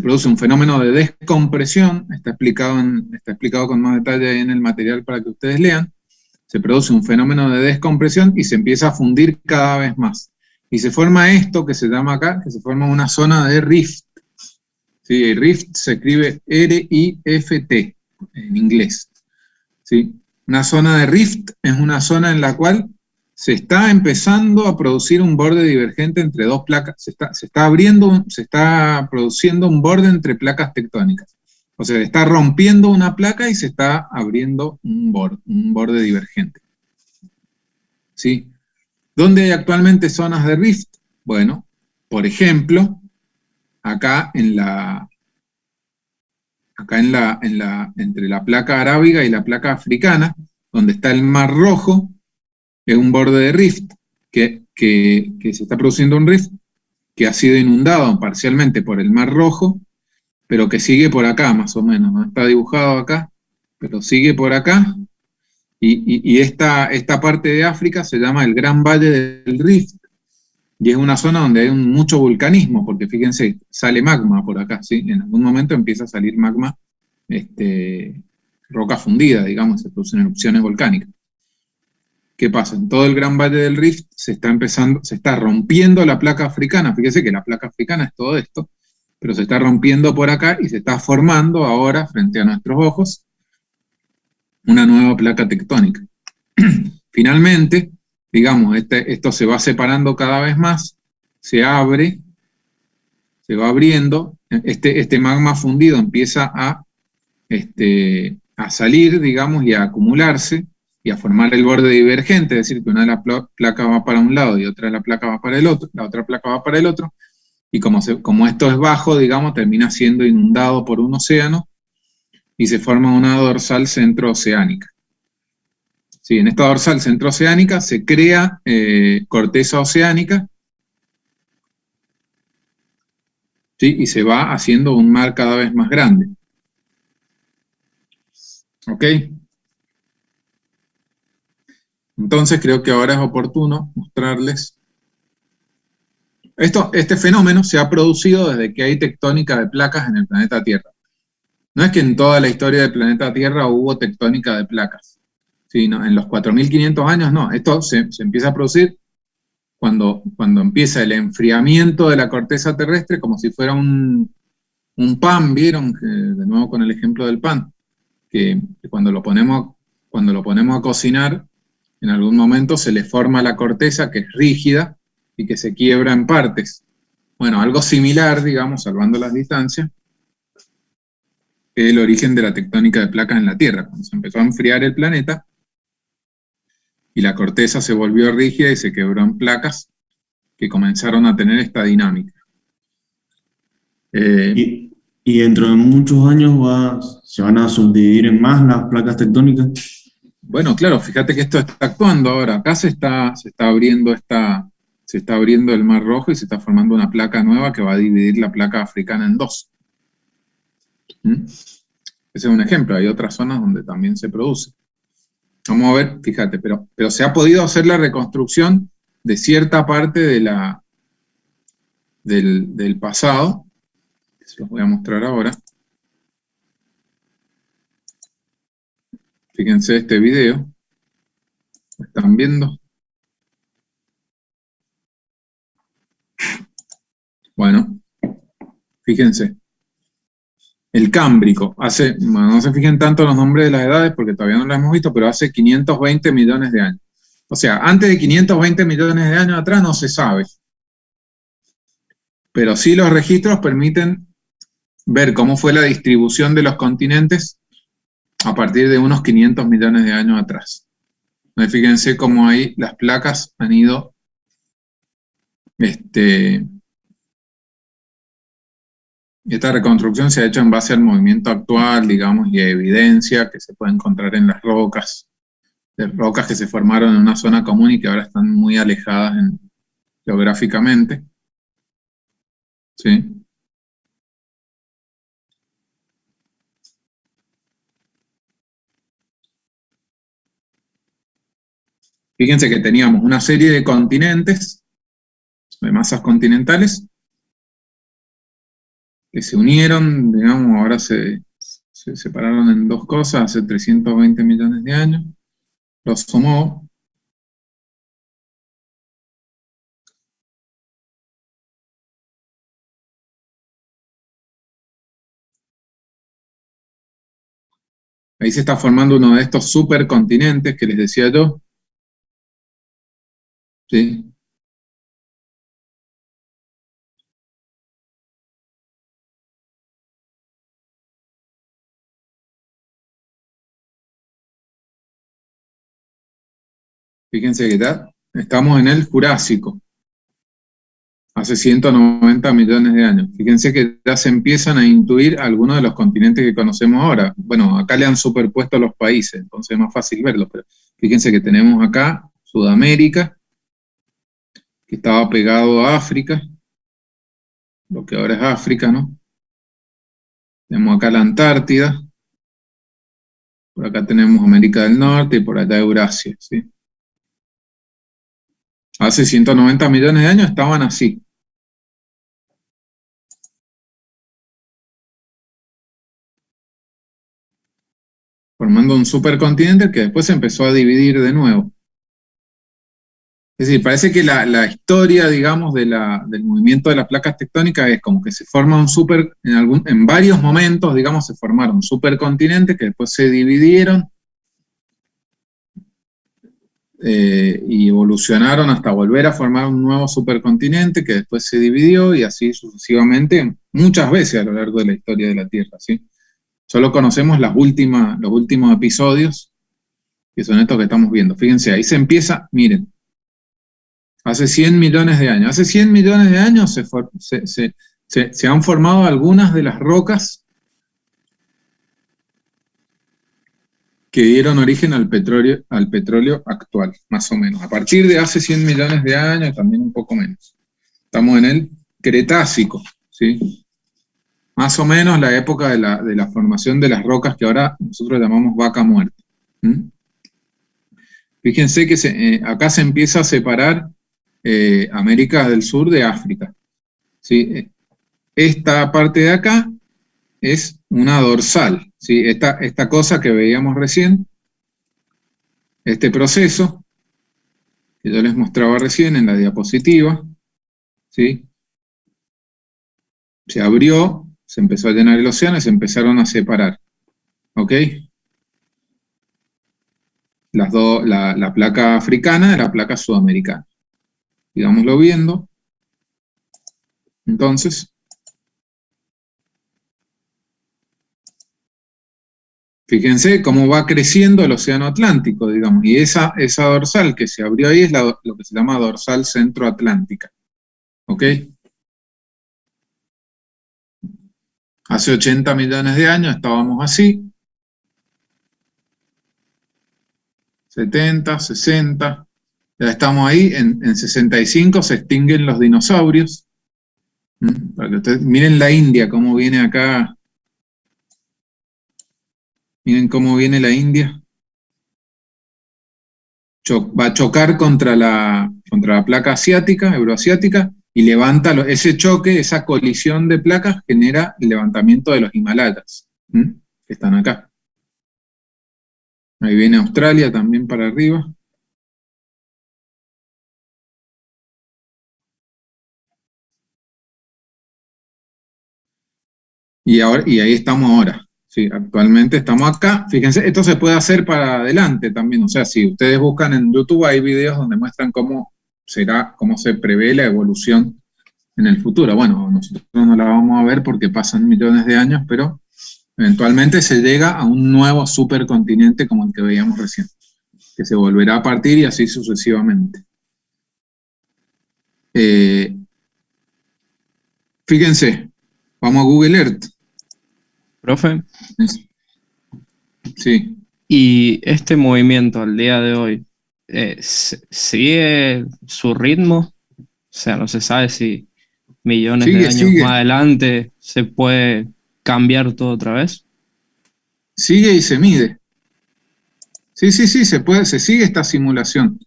produce un fenómeno de descompresión, está explicado con más detalle ahí en el material para que ustedes lean. Se produce un fenómeno de descompresión y se empieza a fundir cada vez más. Y se forma esto que se llama acá, que se forma una zona de rift. ¿Sí? Rift se escribe R-I-F-T en inglés. ¿Sí? Una zona de rift es una zona en la cual se está empezando a producir un borde divergente entre dos placas, se está produciendo un borde entre placas tectónicas. O sea, está rompiendo una placa y se está abriendo un borde divergente. ¿Sí? ¿Dónde hay actualmente zonas de rift? Bueno, por ejemplo, acá entre la placa arábiga y la placa africana, donde está el Mar Rojo, es un borde de rift, que se está produciendo un rift que ha sido inundado parcialmente por el Mar Rojo, pero que sigue por acá más o menos, no está dibujado acá, pero sigue por acá, y esta parte de África se llama el Gran Valle del Rift, y es una zona donde hay mucho vulcanismo, porque fíjense, sale magma por acá, ¿sí? En algún momento empieza a salir magma, roca fundida, digamos, se producen erupciones volcánicas. ¿Qué pasa? En todo el Gran Valle del Rift se está rompiendo la placa africana. Fíjense que la placa africana es todo esto, pero se está rompiendo por acá y se está formando ahora, frente a nuestros ojos, una nueva placa tectónica. Finalmente, digamos, esto se va separando cada vez más, se abre, se va abriendo, este magma fundido empieza a salir, digamos, y a acumularse, y a formar el borde divergente, es decir, que una de las placas va para un lado y otra de la placa va para el otro, la otra placa va para el otro, y como esto es bajo, digamos, termina siendo inundado por un océano, y se forma una dorsal centrooceánica. Sí, en esta dorsal centrooceánica se crea corteza oceánica, ¿sí? Y se va haciendo un mar cada vez más grande. ¿Ok? Entonces creo que ahora es oportuno mostrarles. Este fenómeno se ha producido desde que hay tectónica de placas en el planeta Tierra. No es que en toda la historia del planeta Tierra hubo tectónica de placas. Sí, no, en los 4.500 años no. Esto se empieza a producir cuando empieza el enfriamiento de la corteza terrestre, como si fuera un pan, ¿vieron? De nuevo con el ejemplo del pan, que cuando lo ponemos a cocinar, en algún momento se le forma la corteza, que es rígida y que se quiebra en partes. Bueno, algo similar, digamos, salvando las distancias, es el origen de la tectónica de placas en la Tierra. Cuando se empezó a enfriar el planeta y la corteza se volvió rígida y se quebró en placas que comenzaron a tener esta dinámica. Y dentro de muchos años se van a subdividir en más las placas tectónicas. Bueno, claro, fíjate que esto está actuando ahora. Acá se está abriendo el Mar Rojo y se está formando una placa nueva que va a dividir la placa africana en dos. Ese es un ejemplo. Hay otras zonas donde también se produce. Vamos a ver, fíjate, pero se ha podido hacer la reconstrucción de cierta parte del pasado. Se los voy a mostrar ahora. Fíjense este video. ¿Lo están viendo? Bueno, fíjense. El Cámbrico, no se fijen tanto en los nombres de las edades porque todavía no lo hemos visto, pero hace 520 millones de años. O sea, antes de 520 millones de años atrás no se sabe. Pero sí los registros permiten ver cómo fue la distribución de los continentes a partir de unos 500 millones de años atrás. Fíjense cómo ahí las placas han ido esta reconstrucción se ha hecho en base al movimiento actual, digamos, y a evidencia que se puede encontrar en las rocas, de rocas que se formaron en una zona común y que ahora están muy alejadas geográficamente. ¿Sí? Fíjense que teníamos una serie de continentes, de masas continentales, que se unieron, digamos, ahora se separaron en dos cosas hace 320 millones de años, los sumó. Ahí se está formando uno de estos supercontinentes que les decía yo. ¿Sí? Fíjense que estamos en el Jurásico, hace 190 millones de años. Fíjense que ya se empiezan a intuir algunos de los continentes que conocemos ahora. Bueno, acá le han superpuesto los países, entonces es más fácil verlos, pero fíjense que tenemos acá Sudamérica, que estaba pegado a África, lo que ahora es África, ¿no? Tenemos acá la Antártida, por acá tenemos América del Norte y por allá Eurasia, ¿sí? Hace 190 millones de años estaban así. Formando un supercontinente que después se empezó a dividir de nuevo. Es decir, parece que la historia, digamos, del movimiento de las placas tectónicas es como que se forma un en varios momentos, digamos, se formaron supercontinentes que después se dividieron y evolucionaron hasta volver a formar un nuevo supercontinente que después se dividió y así sucesivamente muchas veces a lo largo de la historia de la Tierra, ¿sí? Solo conocemos los últimos episodios, que son estos que estamos viendo. Fíjense, ahí se empieza, miren, hace 100 millones de años. Hace 100 millones de años se han formado algunas de las rocas que dieron origen al petróleo actual, más o menos. A partir de hace 100 millones de años, también un poco menos. Estamos en el Cretácico, ¿sí? Más o menos la época de la formación de las rocas que ahora nosotros llamamos vaca muerta. Fíjense que acá se empieza a separar América del Sur de África. ¿Sí? Esta parte de acá es una dorsal, ¿sí? Esta cosa que veíamos recién, este proceso que yo les mostraba recién en la diapositiva, ¿sí? Se abrió, se empezó a llenar el océano y se empezaron a separar, ¿ok? La placa africana de la placa sudamericana. Sigámoslo viendo. Entonces, fíjense cómo va creciendo el océano Atlántico, digamos, y esa dorsal que se abrió ahí es lo que se llama dorsal centroatlántica, ¿ok? Hace 80 millones de años estábamos así, 70, 60, ya estamos ahí, en 65 se extinguen los dinosaurios. Para que ustedes miren la India, cómo viene acá, miren cómo viene la India. Va a chocar contra la placa asiática, euroasiática, y levanta ese choque, esa colisión de placas genera el levantamiento de los Himalayas, que están acá. Ahí viene Australia también para arriba. Y ahí estamos ahora, Sí, actualmente estamos acá. Fíjense, esto se puede hacer para adelante también. O sea, si ustedes buscan en YouTube, hay videos donde muestran cómo se prevé la evolución en el futuro. Bueno, nosotros no la vamos a ver porque pasan millones de años, pero eventualmente se llega a un nuevo supercontinente como el que veíamos recién, que se volverá a partir y así sucesivamente. Fíjense, vamos a Google Earth. Profe, Sí. ¿y este movimiento al día de hoy sigue su ritmo? O sea, no se sabe si millones de años más adelante se puede cambiar todo otra vez. Sigue y se mide. Sí, se sigue esta simulación.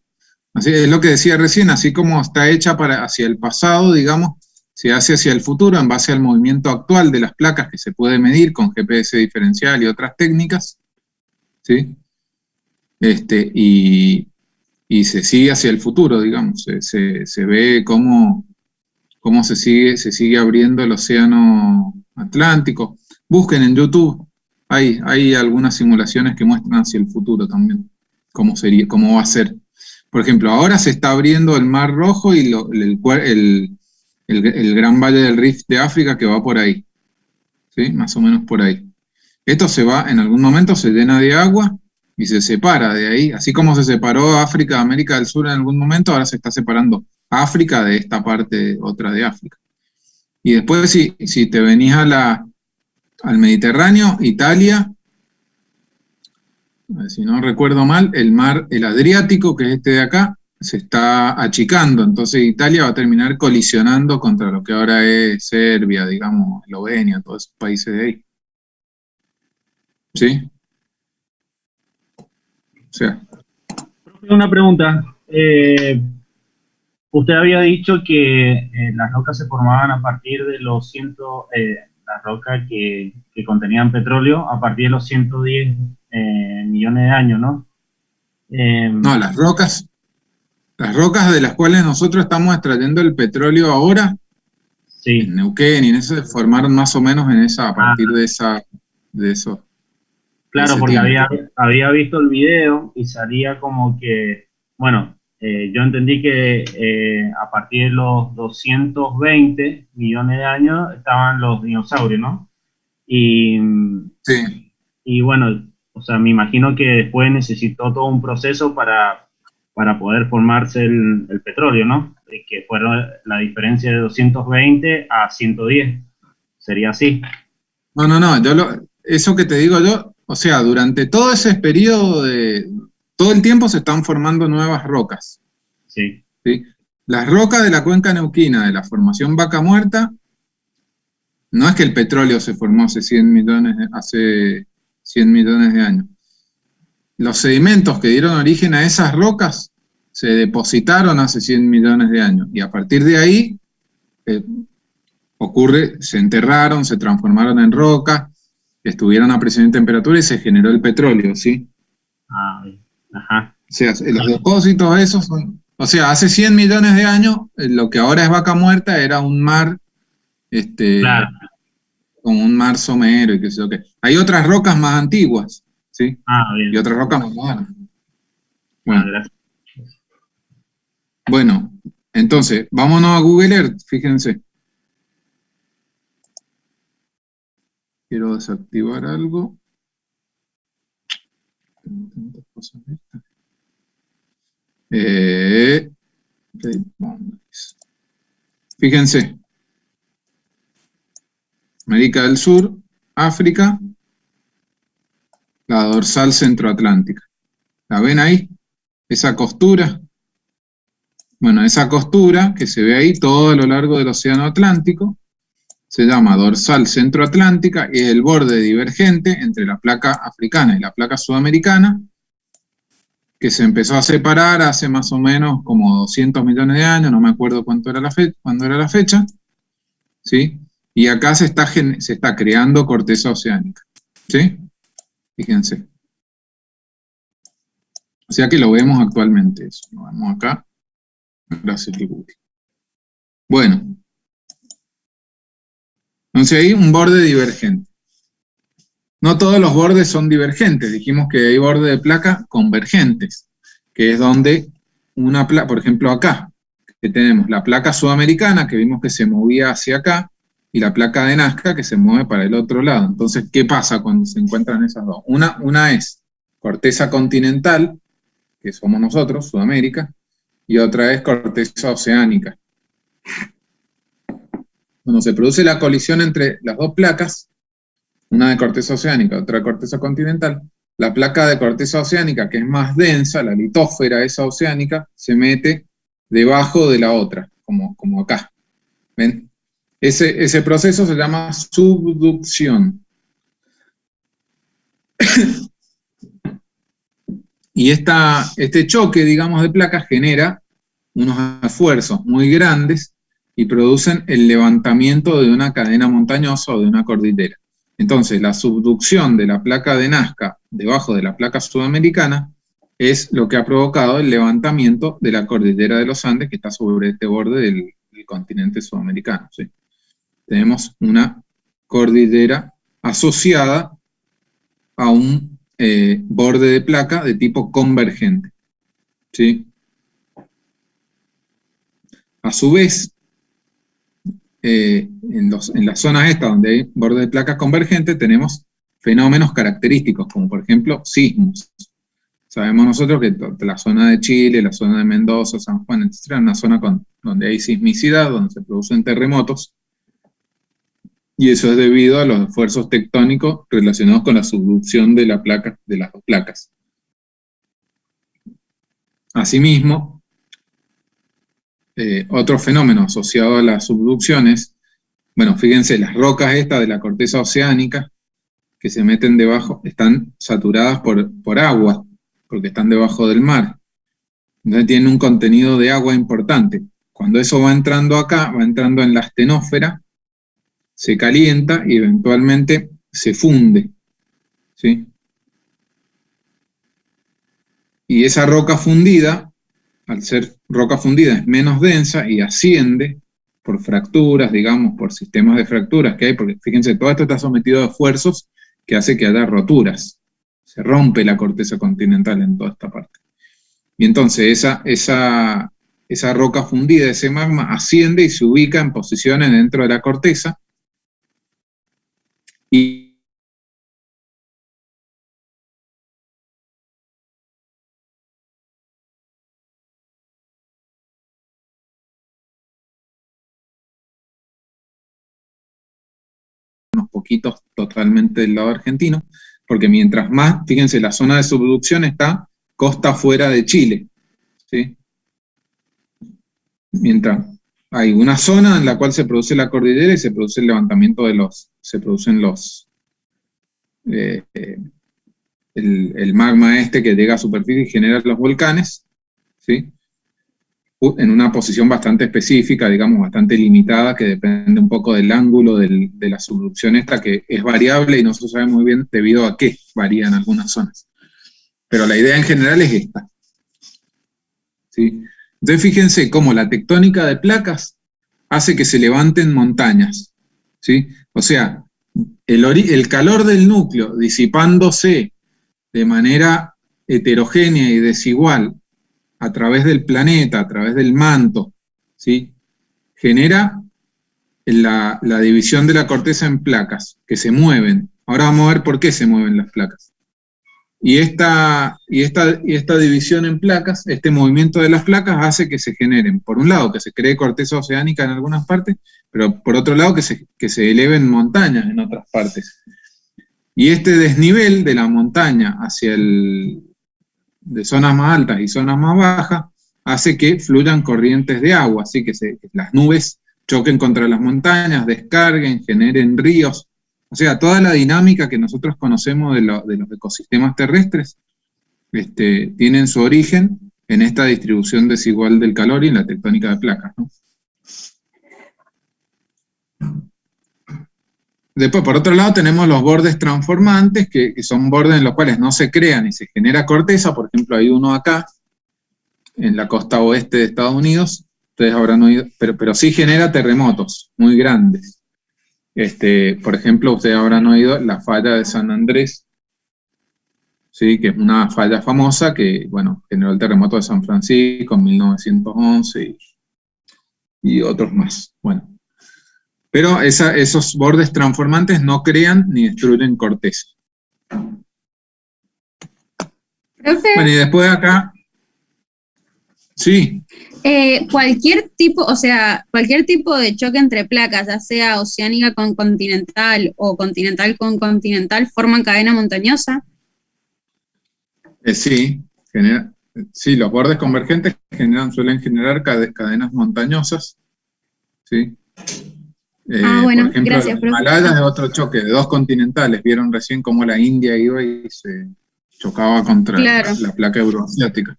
Así es lo que decía recién, así como está hecha hacia el pasado, digamos, se hace hacia el futuro en base al movimiento actual de las placas que se puede medir con GPS diferencial y otras técnicas, ¿sí? Y se sigue hacia el futuro, digamos, se ve cómo se sigue abriendo el océano Atlántico. Busquen en YouTube, hay algunas simulaciones que muestran hacia el futuro también, cómo va a ser. Por ejemplo, ahora se está abriendo el Mar Rojo y el Gran Valle del Rift de África que va por ahí, ¿sí? Más o menos por ahí. Esto en algún momento se llena de agua y se separa de ahí, así como se separó África de América del Sur en algún momento, ahora se está separando África de esta parte otra de África. Y después si te venís al Mediterráneo, Italia, si no recuerdo mal, el Adriático, que es este de acá, se está achicando, entonces Italia va a terminar colisionando contra lo que ahora es Serbia, digamos, Eslovenia, todos esos países de ahí. ¿Sí? O sea. Una pregunta. Usted había dicho que las rocas se formaban a partir de las rocas que contenían petróleo a partir de los 110 millones de años, ¿no? No, las rocas de las cuales nosotros estamos extrayendo el petróleo ahora, sí, en Neuquén y en eso se formaron más o menos a partir de eso. Claro, porque había visto el video y salía como que, bueno, yo entendí que a partir de los 220 millones de años estaban los dinosaurios, ¿no? Sí. Y bueno, o sea, me imagino que después necesitó todo un proceso para poder formarse el petróleo, ¿no? Que fueron la diferencia de 220 a 110. ¿Sería así? No, eso que te digo yo, o sea, durante todo ese periodo todo el tiempo se están formando nuevas rocas. Sí. ¿Sí? Las rocas de la cuenca neuquina, de la formación Vaca Muerta, no es que el petróleo se formó hace 100 millones de años. Los sedimentos que dieron origen a esas rocas se depositaron hace 100 millones de años, y a partir de ahí se enterraron, se transformaron en roca, estuvieron a presión y temperatura y se generó el petróleo, ¿sí? Ajá. O sea, los depósitos esos o sea, hace 100 millones de años, lo que ahora es Vaca Muerta era un mar, claro, como un mar somero y qué sé yo qué. Hay otras rocas más antiguas, ¿sí? Bien. Y otras rocas más modernas. Gracias. Bueno, entonces, vámonos a Google Earth, fíjense. Quiero desactivar algo. Fíjense. América del Sur, África, la dorsal centroatlántica. ¿La ven ahí? Esa costura. Bueno, esa costura que se ve ahí todo a lo largo del océano Atlántico se llama dorsal centroatlántica y es el borde divergente entre la placa africana y la placa sudamericana, que se empezó a separar hace más o menos como 200 millones de años, no me acuerdo cuándo era la fecha, ¿sí? Y acá se está creando corteza oceánica, ¿sí? Fíjense. O sea que lo vemos actualmente, eso. Lo vemos acá. Gracias, Google. Bueno. Entonces hay un borde divergente. no todos los bordes son divergentes. Dijimos que hay bordes de placa convergentes, que es donde una placa, por ejemplo acá, que tenemos la placa sudamericana, que vimos que se movía hacia acá, y la placa de Nazca, que se mueve para el otro lado. Entonces, ¿qué pasa cuando se encuentran esas dos? Una es corteza continental, que somos nosotros, Sudamérica, y otra es corteza oceánica. Cuando se produce la colisión entre las dos placas, una de corteza oceánica, otra de corteza continental, la placa de corteza oceánica, que es más densa, la litósfera esa oceánica, se mete debajo de la otra, como acá. ¿Ven? Ese proceso se llama subducción. Y este choque, digamos, de placas genera unos esfuerzos muy grandes y producen el levantamiento de una cadena montañosa o de una cordillera. Entonces, la subducción de la placa de Nazca debajo de la placa sudamericana es lo que ha provocado el levantamiento de la cordillera de los Andes, que está sobre este borde del continente sudamericano, ¿sí? Tenemos una cordillera asociada a un borde de placa de tipo convergente, ¿sí? A su vez, en las zonas estas donde hay bordes de placas convergentes tenemos fenómenos característicos, como por ejemplo sismos. Sabemos nosotros que la zona de Chile, la zona de Mendoza, San Juan, etc., es una zona donde hay sismicidad, donde se producen terremotos, y eso es debido a los esfuerzos tectónicos relacionados con la subducción de las dos placas. Asimismo, otro fenómeno asociado a las subducciones, bueno, fíjense, las rocas estas de la corteza oceánica que se meten debajo, están saturadas por agua, porque están debajo del mar. Entonces tienen un contenido de agua importante. Cuando eso va entrando acá, va entrando en la astenósfera, se calienta y eventualmente se funde, ¿sí? Y esa roca fundida, al ser roca fundida, es menos densa y asciende por fracturas, digamos, por sistemas de fracturas que hay, porque fíjense, todo esto está sometido a esfuerzos que hace que haya roturas. Se rompe la corteza continental en toda esta parte. Y entonces esa roca fundida, ese magma, asciende y se ubica en posiciones dentro de la corteza, y unos poquitos totalmente del lado argentino, porque mientras más, fíjense, la zona de subducción está costa afuera de Chile, ¿sí? Mientras hay una zona en la cual se produce la cordillera y se produce el levantamiento el magma que llega a superficie y genera los volcanes, ¿sí? En una posición bastante específica, digamos, bastante limitada, que depende un poco del ángulo de la subducción esta, que es variable y no se sabe muy bien debido a qué varía en algunas zonas. Pero la idea en general es esta, ¿sí? Entonces fíjense cómo la tectónica de placas hace que se levanten montañas, ¿sí? O sea, el calor del núcleo disipándose de manera heterogénea y desigual a través del planeta, a través del manto, ¿sí? Genera la división de la corteza en placas, que se mueven. Ahora vamos a ver por qué se mueven las placas. Y esta división en placas, este movimiento de las placas hace que se generen, por un lado, que se cree corteza oceánica en algunas partes, pero por otro lado que se eleven montañas en otras partes. Y este desnivel de la montaña hacia de zonas más altas y zonas más bajas, hace que fluyan corrientes de agua, así que las nubes choquen contra las montañas, descarguen, generen ríos. O sea, toda la dinámica que nosotros conocemos de los ecosistemas terrestres tienen su origen en esta distribución desigual del calor y en la tectónica de placas, ¿no? Después, por otro lado, tenemos los bordes transformantes, que son bordes en los cuales no se crea ni se genera corteza. Por ejemplo, hay uno acá, en la costa oeste de Estados Unidos, ustedes habrán oído, pero sí genera terremotos muy grandes. Por ejemplo, ustedes habrán oído la falla de San Andrés, ¿sí? Que es una falla famosa que, bueno, generó el terremoto de San Francisco en 1911 y otros más. Bueno, pero esos bordes transformantes no crean ni destruyen corteza. Profe, Bueno, y después de acá, sí. cualquier tipo de choque entre placas, ya sea oceánica con continental o continental con continental, forman cadena montañosa. Sí, los bordes convergentes suelen generar cadenas montañosas, ¿sí? Bueno, por ejemplo, gracias, los profe. Himalayas es otro choque de dos continentales. Vieron recién cómo la India iba y se chocaba contra la placa euroasiática.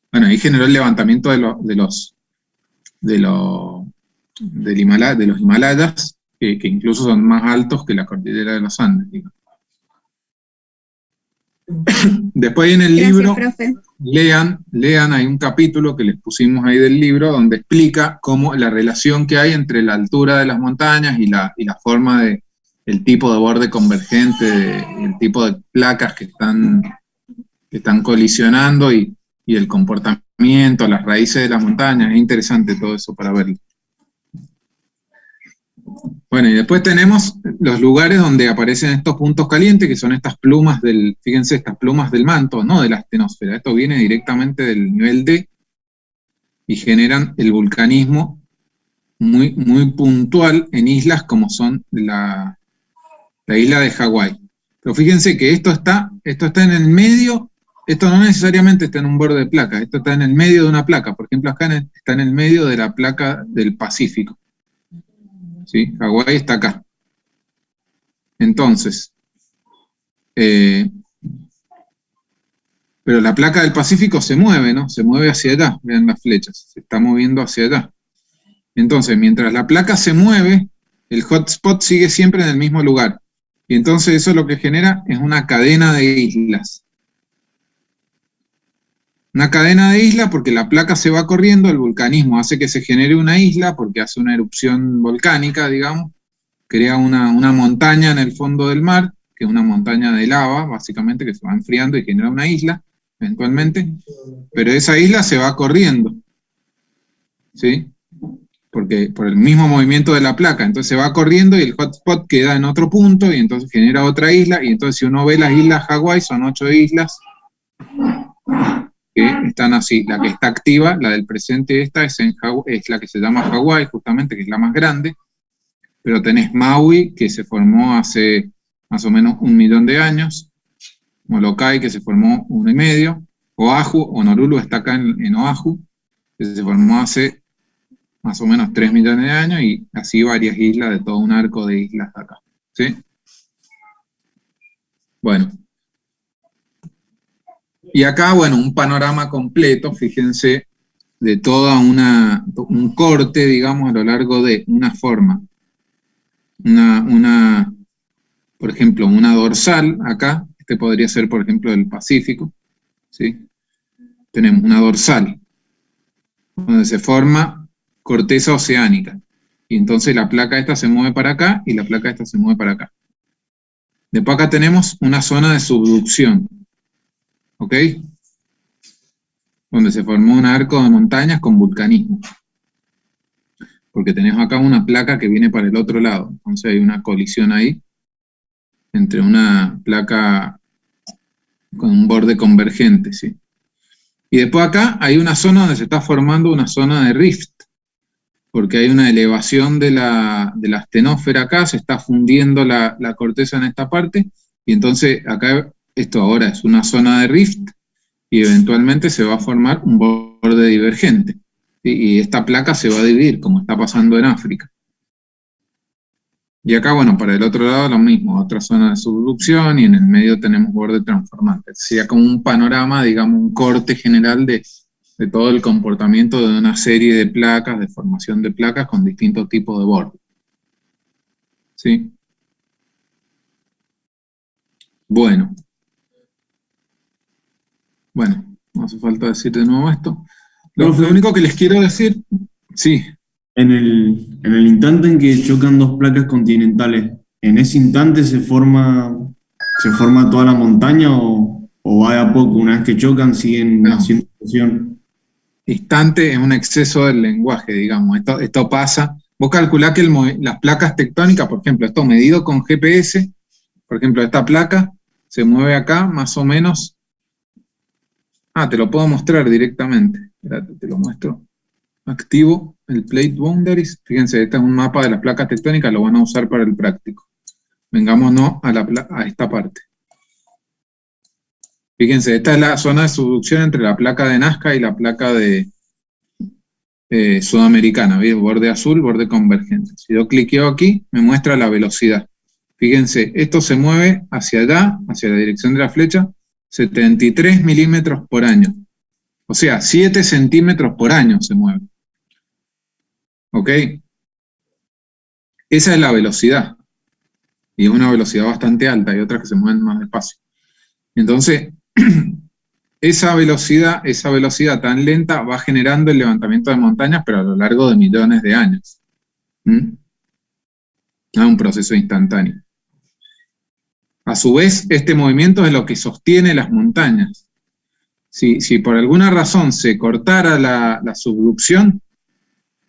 Bueno, ahí generó el levantamiento de los Himalayas, que incluso son más altos que la cordillera de los Andes, digamos. Después en el libro, lean, hay un capítulo que les pusimos ahí del libro donde explica cómo la relación que hay entre la altura de las montañas y la forma el tipo de borde convergente, el tipo de placas que están colisionando y el comportamiento, las raíces de las montañas. Es interesante todo eso para verlo. Bueno, y después tenemos los lugares donde aparecen estos puntos calientes, que son estas plumas fíjense, estas plumas del manto, no de la astenosfera. Esto viene directamente del nivel D y generan el vulcanismo muy, muy puntual en islas como son la isla de Hawái. Pero fíjense que esto está en el medio, esto no necesariamente está en un borde de placa, esto está en el medio de una placa. Por ejemplo, acá está en el medio de la placa del Pacífico. ¿Sí? Hawái está acá. Entonces, pero la placa del Pacífico se mueve, ¿no? Se mueve hacia allá, vean las flechas, se está moviendo hacia allá. Entonces, mientras la placa se mueve, el hotspot sigue siempre en el mismo lugar. Y entonces eso lo que genera es una cadena de islas. Una cadena de islas porque la placa se va corriendo, el vulcanismo hace que se genere una isla porque hace una erupción volcánica, digamos, crea una montaña en el fondo del mar, que es una montaña de lava, básicamente, que se va enfriando y genera una isla, eventualmente, pero esa isla se va corriendo, ¿sí? Porque por el mismo movimiento de la placa, entonces se va corriendo y el hotspot queda en otro punto y entonces genera otra isla, y entonces si uno ve las islas Hawái, son 8 islas que están así. La que está activa, la del presente es la que se llama Hawái, justamente, que es la más grande, pero tenés Maui, que se formó hace más o menos 1 millón de años, Molokai, que se formó 1,5 millones, Oahu, Honolulu está acá en Oahu, que se formó hace más o menos 3 millones de años, y así varias islas de todo un arco de islas acá, ¿sí? Bueno. Y acá, bueno, un panorama completo, fíjense, de toda un corte, digamos, a lo largo de una forma. Por ejemplo, una dorsal acá, podría ser, por ejemplo, del Pacífico, ¿sí? Tenemos una dorsal, donde se forma corteza oceánica, y entonces la placa esta se mueve para acá, y la placa esta se mueve para acá. Después acá tenemos una zona de subducción, ¿ok? Donde se formó un arco de montañas con vulcanismo. Porque tenemos acá una placa que viene para el otro lado, entonces hay una colisión ahí, entre una placa con un borde convergente, ¿sí? Y después acá hay una zona donde se está formando una zona de rift, porque hay una elevación de la astenósfera acá, se está fundiendo la corteza en esta parte, y entonces acá, esto ahora es una zona de rift, y eventualmente se va a formar un borde divergente, y esta placa se va a dividir, como está pasando en África. Y acá, bueno, para el otro lado lo mismo, otra zona de subducción, y en el medio tenemos borde transformante. Sería como un panorama, digamos, un corte general de todo el comportamiento de una serie de placas, de formación de placas con distintos tipos de borde. ¿Sí? Bueno. Bueno, no hace falta decir de nuevo esto. Lo único que les quiero decir, sí. En el instante en que chocan dos placas continentales, ¿en ese instante se forma toda la montaña o va de a poco? Una vez que chocan, siguen No. haciendo presión. Instante es un exceso del lenguaje, digamos. Esto pasa. Vos calculás que las placas tectónicas, por ejemplo, esto medido con GPS, por ejemplo, esta placa se mueve acá más o menos. Te lo puedo mostrar directamente. Espérate, te lo muestro. Activo el Plate Boundaries. Fíjense, este es un mapa de las placas tectónicas, lo van a usar para el práctico. Vengámonos a esta parte. Fíjense, esta es la zona de subducción entre la placa de Nazca y la placa de sudamericana. ¿Ves? Borde azul, borde convergente. Si yo cliqueo aquí, me muestra la velocidad. Fíjense, esto se mueve hacia allá, hacia la dirección de la flecha, 73 milímetros por año. O sea, 7 centímetros por año se mueve. ¿Ok? Esa es la velocidad. Y es una velocidad bastante alta, hay otras que se mueven más despacio. Entonces, esa velocidad tan lenta va generando el levantamiento de montañas, pero a lo largo de millones de años. Es un proceso instantáneo. A su vez, este movimiento es lo que sostiene las montañas. Si por alguna razón se cortara la subducción,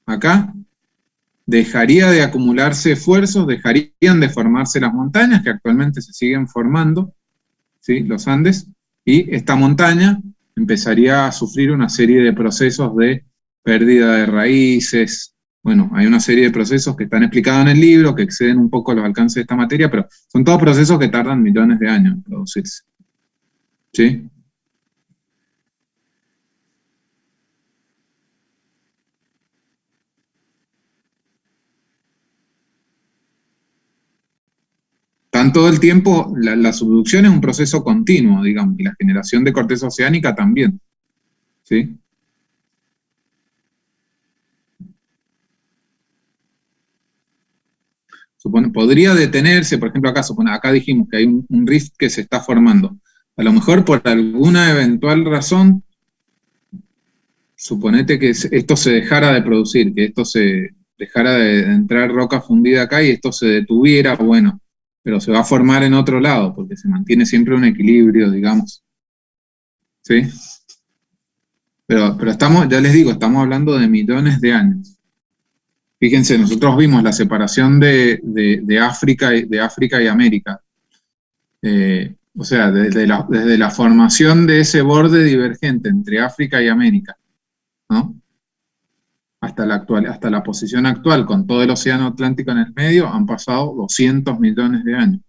acá, dejaría de acumularse esfuerzos, dejarían de formarse las montañas, que actualmente se siguen formando, ¿sí? Los Andes, y esta montaña empezaría a sufrir una serie de procesos de pérdida de raíces. Bueno, hay una serie de procesos que están explicados en el libro, que exceden un poco los alcances de esta materia, pero son todos procesos que tardan millones de años en producirse. ¿Sí? Están todo el tiempo, la subducción es un proceso continuo, digamos, y la generación de corteza oceánica también. ¿Sí? Podría detenerse, por ejemplo, acá dijimos que hay un rift que se está formando. A lo mejor por alguna eventual razón, suponete que esto se dejara de producir, que esto se dejara de entrar roca fundida acá y esto se detuviera, bueno, pero se va a formar en otro lado, porque se mantiene siempre un equilibrio, digamos. ¿Sí? Pero estamos, ya les digo, estamos hablando de millones de años. Fíjense, nosotros vimos la separación de África y América. O sea, desde la formación de ese borde divergente entre África y América, ¿no? Hasta la posición actual, con todo el océano Atlántico en el medio, han pasado 200 millones de años.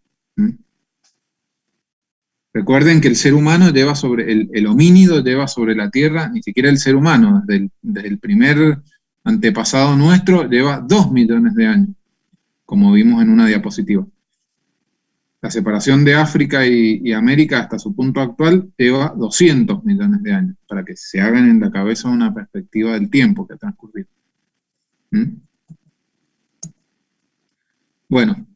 Recuerden que el ser humano lleva el homínido lleva sobre la Tierra, ni siquiera el ser humano, desde el primer antepasado nuestro, lleva 2 millones de años, como vimos en una diapositiva. La separación de África y América hasta su punto actual lleva 200 millones de años, para que se hagan en la cabeza una perspectiva del tiempo que ha transcurrido. Bueno,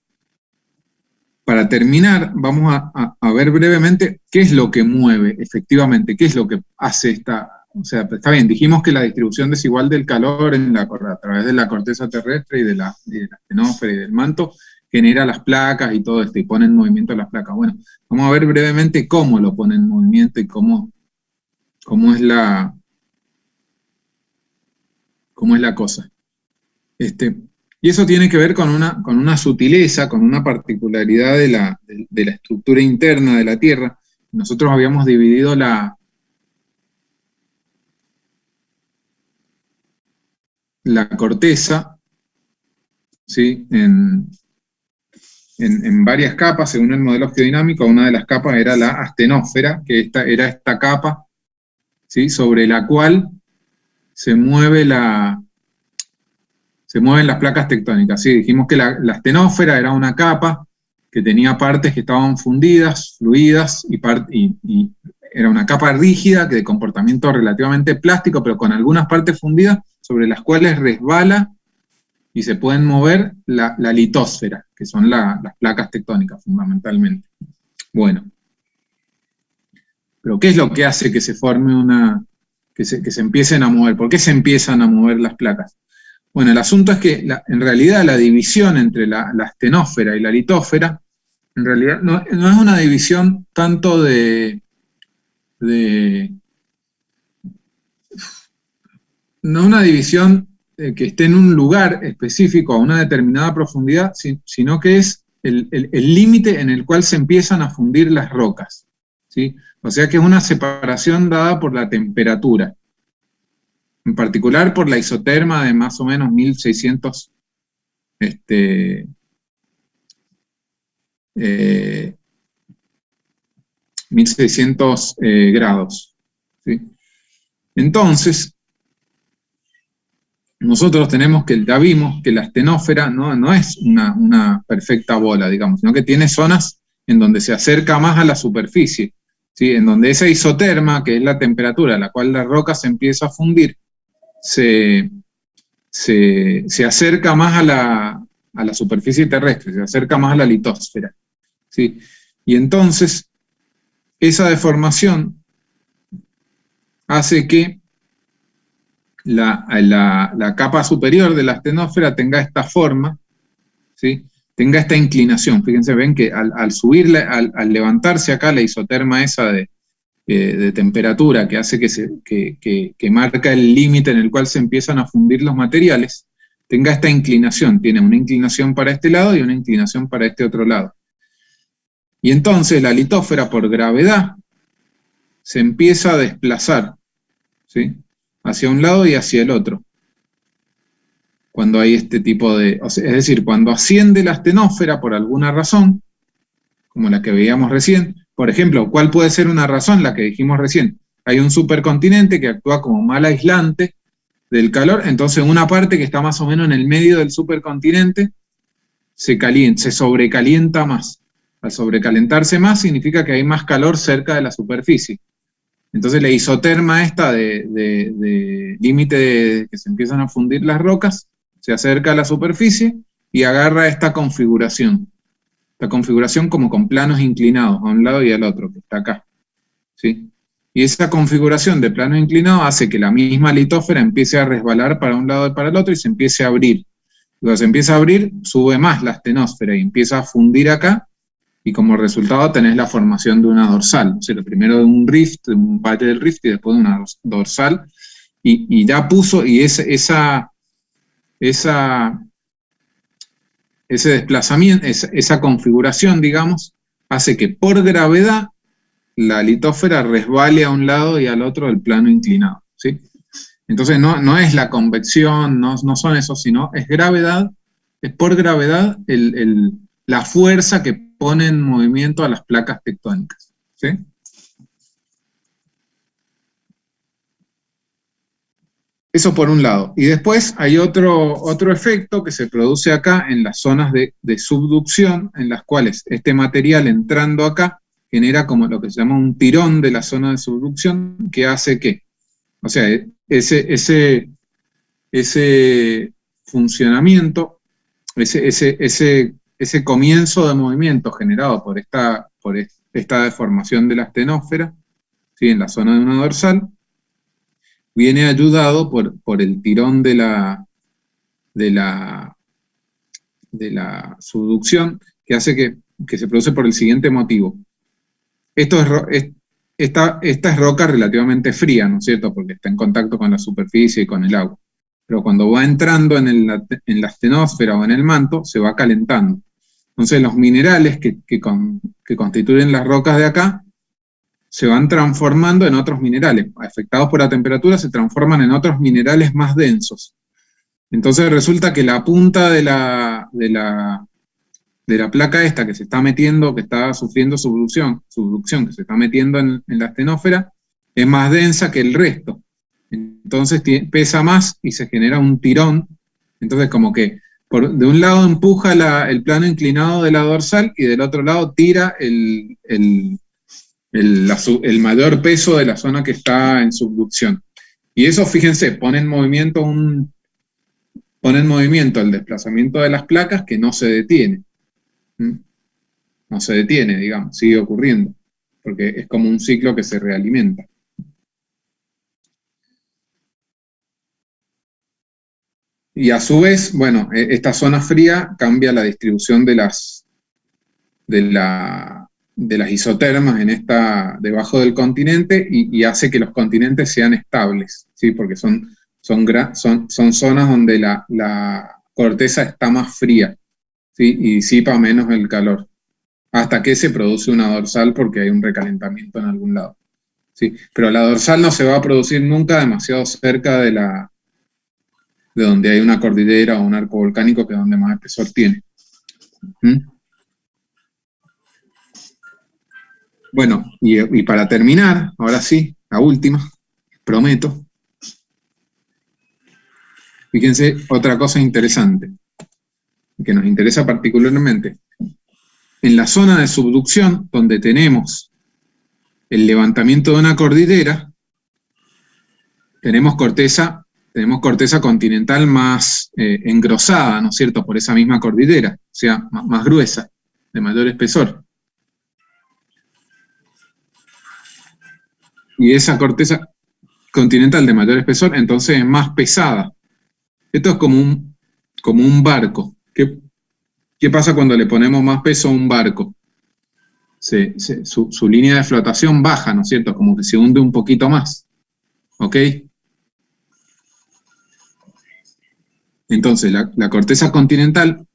para terminar, vamos a ver brevemente qué es lo que mueve, efectivamente, qué es lo que hace esta... O sea, está bien, dijimos que la distribución desigual del calor a través de la corteza terrestre y de la astenósfera y del manto genera las placas y todo esto, y pone en movimiento las placas. Bueno, vamos a ver brevemente cómo lo pone en movimiento y cómo es la cosa. Y eso tiene que ver con una sutileza, con una particularidad de la estructura interna de la Tierra. Nosotros habíamos dividido la corteza, ¿sí? en varias capas, según el modelo geodinámico. Una de las capas era la astenósfera, que era esta capa, ¿sí? Sobre la cual se mueven las placas tectónicas. ¿Sí? Dijimos que la astenósfera era una capa que tenía partes que estaban fundidas, fluidas, y era una capa rígida, de comportamiento relativamente plástico, pero con algunas partes fundidas, sobre las cuales resbala y se pueden mover la litosfera, que son las placas tectónicas, fundamentalmente. Bueno. Pero ¿qué es lo que hace que se forme que se empiecen a mover? ¿Por qué se empiezan a mover las placas? Bueno, el asunto es que en realidad la división entre la astenósfera y la litósfera, en realidad no es una división tanto no una división que esté en un lugar específico a una determinada profundidad, sino que es el límite en el cual se empiezan a fundir las rocas, ¿sí? O sea que es una separación dada por la temperatura, en particular por la isoterma de más o menos 1600 1600 grados, ¿sí? Entonces, nosotros ya vimos que la astenósfera no es una perfecta bola, digamos, sino que tiene zonas en donde se acerca más a la superficie, ¿sí? En donde esa isoterma, que es la temperatura a la cual la roca se empieza a fundir, se acerca más a la superficie terrestre, se acerca más a la litósfera, ¿sí? Y entonces, esa deformación hace que la capa superior de la astenósfera tenga esta forma, ¿sí? Tenga esta inclinación. Fíjense, ven que al subir, al levantarse acá la isoterma esa de temperatura que hace que marca el límite en el cual se empiezan a fundir los materiales, tenga esta inclinación. Tiene una inclinación para este lado y una inclinación para este otro lado. Y entonces la litósfera, por gravedad, se empieza a desplazar, ¿sí? Hacia un lado y hacia el otro, cuando hay este tipo es decir, cuando asciende la astenósfera por alguna razón, como la que veíamos recién. Por ejemplo, ¿cuál puede ser una razón? La que dijimos recién. Hay un supercontinente que actúa como mal aislante del calor, entonces una parte que está más o menos en el medio del supercontinente se sobrecalienta más. Al sobrecalentarse más significa que hay más calor cerca de la superficie. Entonces la isoterma esta de límite que se empiezan a fundir las rocas, se acerca a la superficie y agarra esta configuración. Esta configuración como con planos inclinados a un lado y al otro, que está acá, ¿sí? Y esa configuración de planos inclinados hace que la misma litósfera empiece a resbalar para un lado y para el otro y se empiece a abrir. Cuando se empieza a abrir, sube más la astenósfera y empieza a fundir acá, y como resultado tenés la formación de una dorsal, o sea, primero de un rift, de un valle del rift, y después de una dorsal, y ya puso, y ese desplazamiento, esa configuración, digamos, hace que por gravedad la litósfera resbale a un lado y al otro del plano inclinado, ¿sí? Entonces no es la convección, no son esos, sino es gravedad, es por gravedad la fuerza que pone en movimiento a las placas tectónicas, ¿sí? Eso por un lado. Y después hay otro efecto que se produce acá en las zonas de subducción, en las cuales este material entrando acá genera como lo que se llama un tirón de la zona de subducción, que hace que, o sea, ese funcionamiento, ese comienzo de movimiento generado por esta deformación de la astenósfera, ¿sí? En la zona de una dorsal, viene ayudado por el tirón de la subducción, que hace que se produce por el siguiente motivo. Esta es roca relativamente fría, ¿no es cierto? Porque está en contacto con la superficie y con el agua. Pero cuando va entrando en la astenósfera o en el manto, se va calentando. Entonces los minerales que constituyen las rocas de acá se van transformando en otros minerales. Afectados por la temperatura, se transforman en otros minerales más densos. Entonces resulta que la punta de la placa esta que se está metiendo, que está sufriendo subducción, que se está metiendo en la astenósfera, es más densa que el resto. Entonces pesa más y se genera un tirón. Entonces como que de un lado empuja el plano inclinado de la dorsal y del otro lado tira el mayor peso de la zona que está en subducción. Y eso, fíjense, pone en movimiento el desplazamiento de las placas, que no se detiene. No se detiene, digamos, sigue ocurriendo, porque es como un ciclo que se realimenta. Y a su vez, bueno, esta zona fría cambia la distribución de las isotermas debajo del continente y hace que los continentes sean estables, ¿sí? Porque son zonas donde la corteza está más fría, ¿sí? Y disipa menos el calor, hasta que se produce una dorsal porque hay un recalentamiento en algún lado, ¿sí? Pero la dorsal no se va a producir nunca demasiado cerca de donde hay una cordillera o un arco volcánico, que es donde más espesor tiene. Bueno, y para terminar, ahora sí, la última, prometo. Fíjense, otra cosa interesante, que nos interesa particularmente. En la zona de subducción, donde tenemos el levantamiento de una cordillera, tenemos corteza continental más engrosada, ¿no es cierto?, por esa misma cordillera, o sea, más gruesa, de mayor espesor. Y esa corteza continental de mayor espesor, entonces es más pesada. Esto es como un barco. ¿Qué pasa cuando le ponemos más peso a un barco? Su línea de flotación baja, ¿no es cierto?, como que se hunde un poquito más. ¿Ok? Entonces, la corteza continental,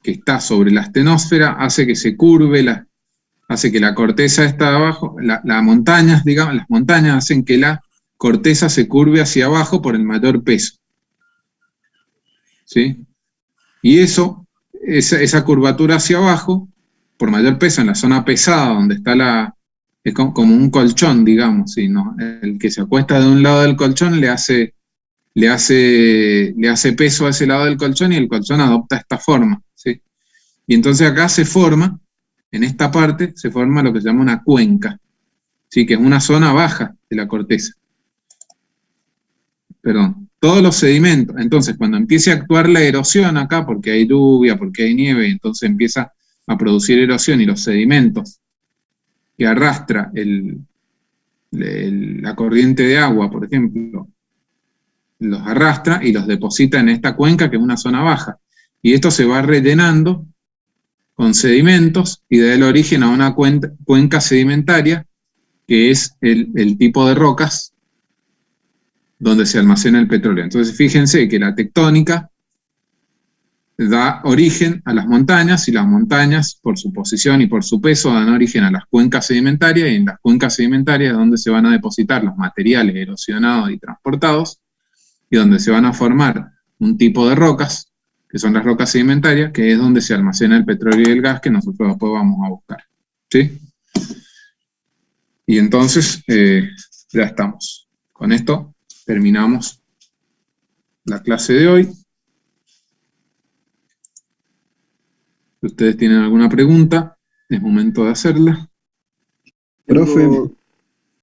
que está sobre la astenosfera, hace que se curve, hace que la corteza está abajo, las montañas hacen que la corteza se curve hacia abajo por el mayor peso. ¿Sí? Y esa curvatura hacia abajo, por mayor peso, en la zona pesada, donde está es como un colchón, digamos, ¿sí? ¿No? El que se acuesta de un lado del colchón le hace peso a ese lado del colchón y el colchón adopta esta forma, ¿sí? Y entonces acá en esta parte, se forma lo que se llama una cuenca, ¿sí? Que es una zona baja de la corteza. Perdón, todos los sedimentos. Entonces, cuando empiece a actuar la erosión acá, porque hay lluvia, porque hay nieve, entonces empieza a producir erosión y los sedimentos que arrastra la corriente de agua, por ejemplo, los arrastra y los deposita en esta cuenca, que es una zona baja. Y esto se va rellenando con sedimentos y da el origen a una cuenca sedimentaria, que es el tipo de rocas donde se almacena el petróleo. Entonces fíjense que la tectónica da origen a las montañas, y las montañas, por su posición y por su peso, dan origen a las cuencas sedimentarias, y en las cuencas sedimentarias es donde se van a depositar los materiales erosionados y transportados, y donde se van a formar un tipo de rocas, que son las rocas sedimentarias, que es donde se almacena el petróleo y el gas que nosotros después vamos a buscar. ¿Sí? Y entonces, ya estamos. Con esto terminamos la clase de hoy. Si ustedes tienen alguna pregunta, es momento de hacerla. Profe,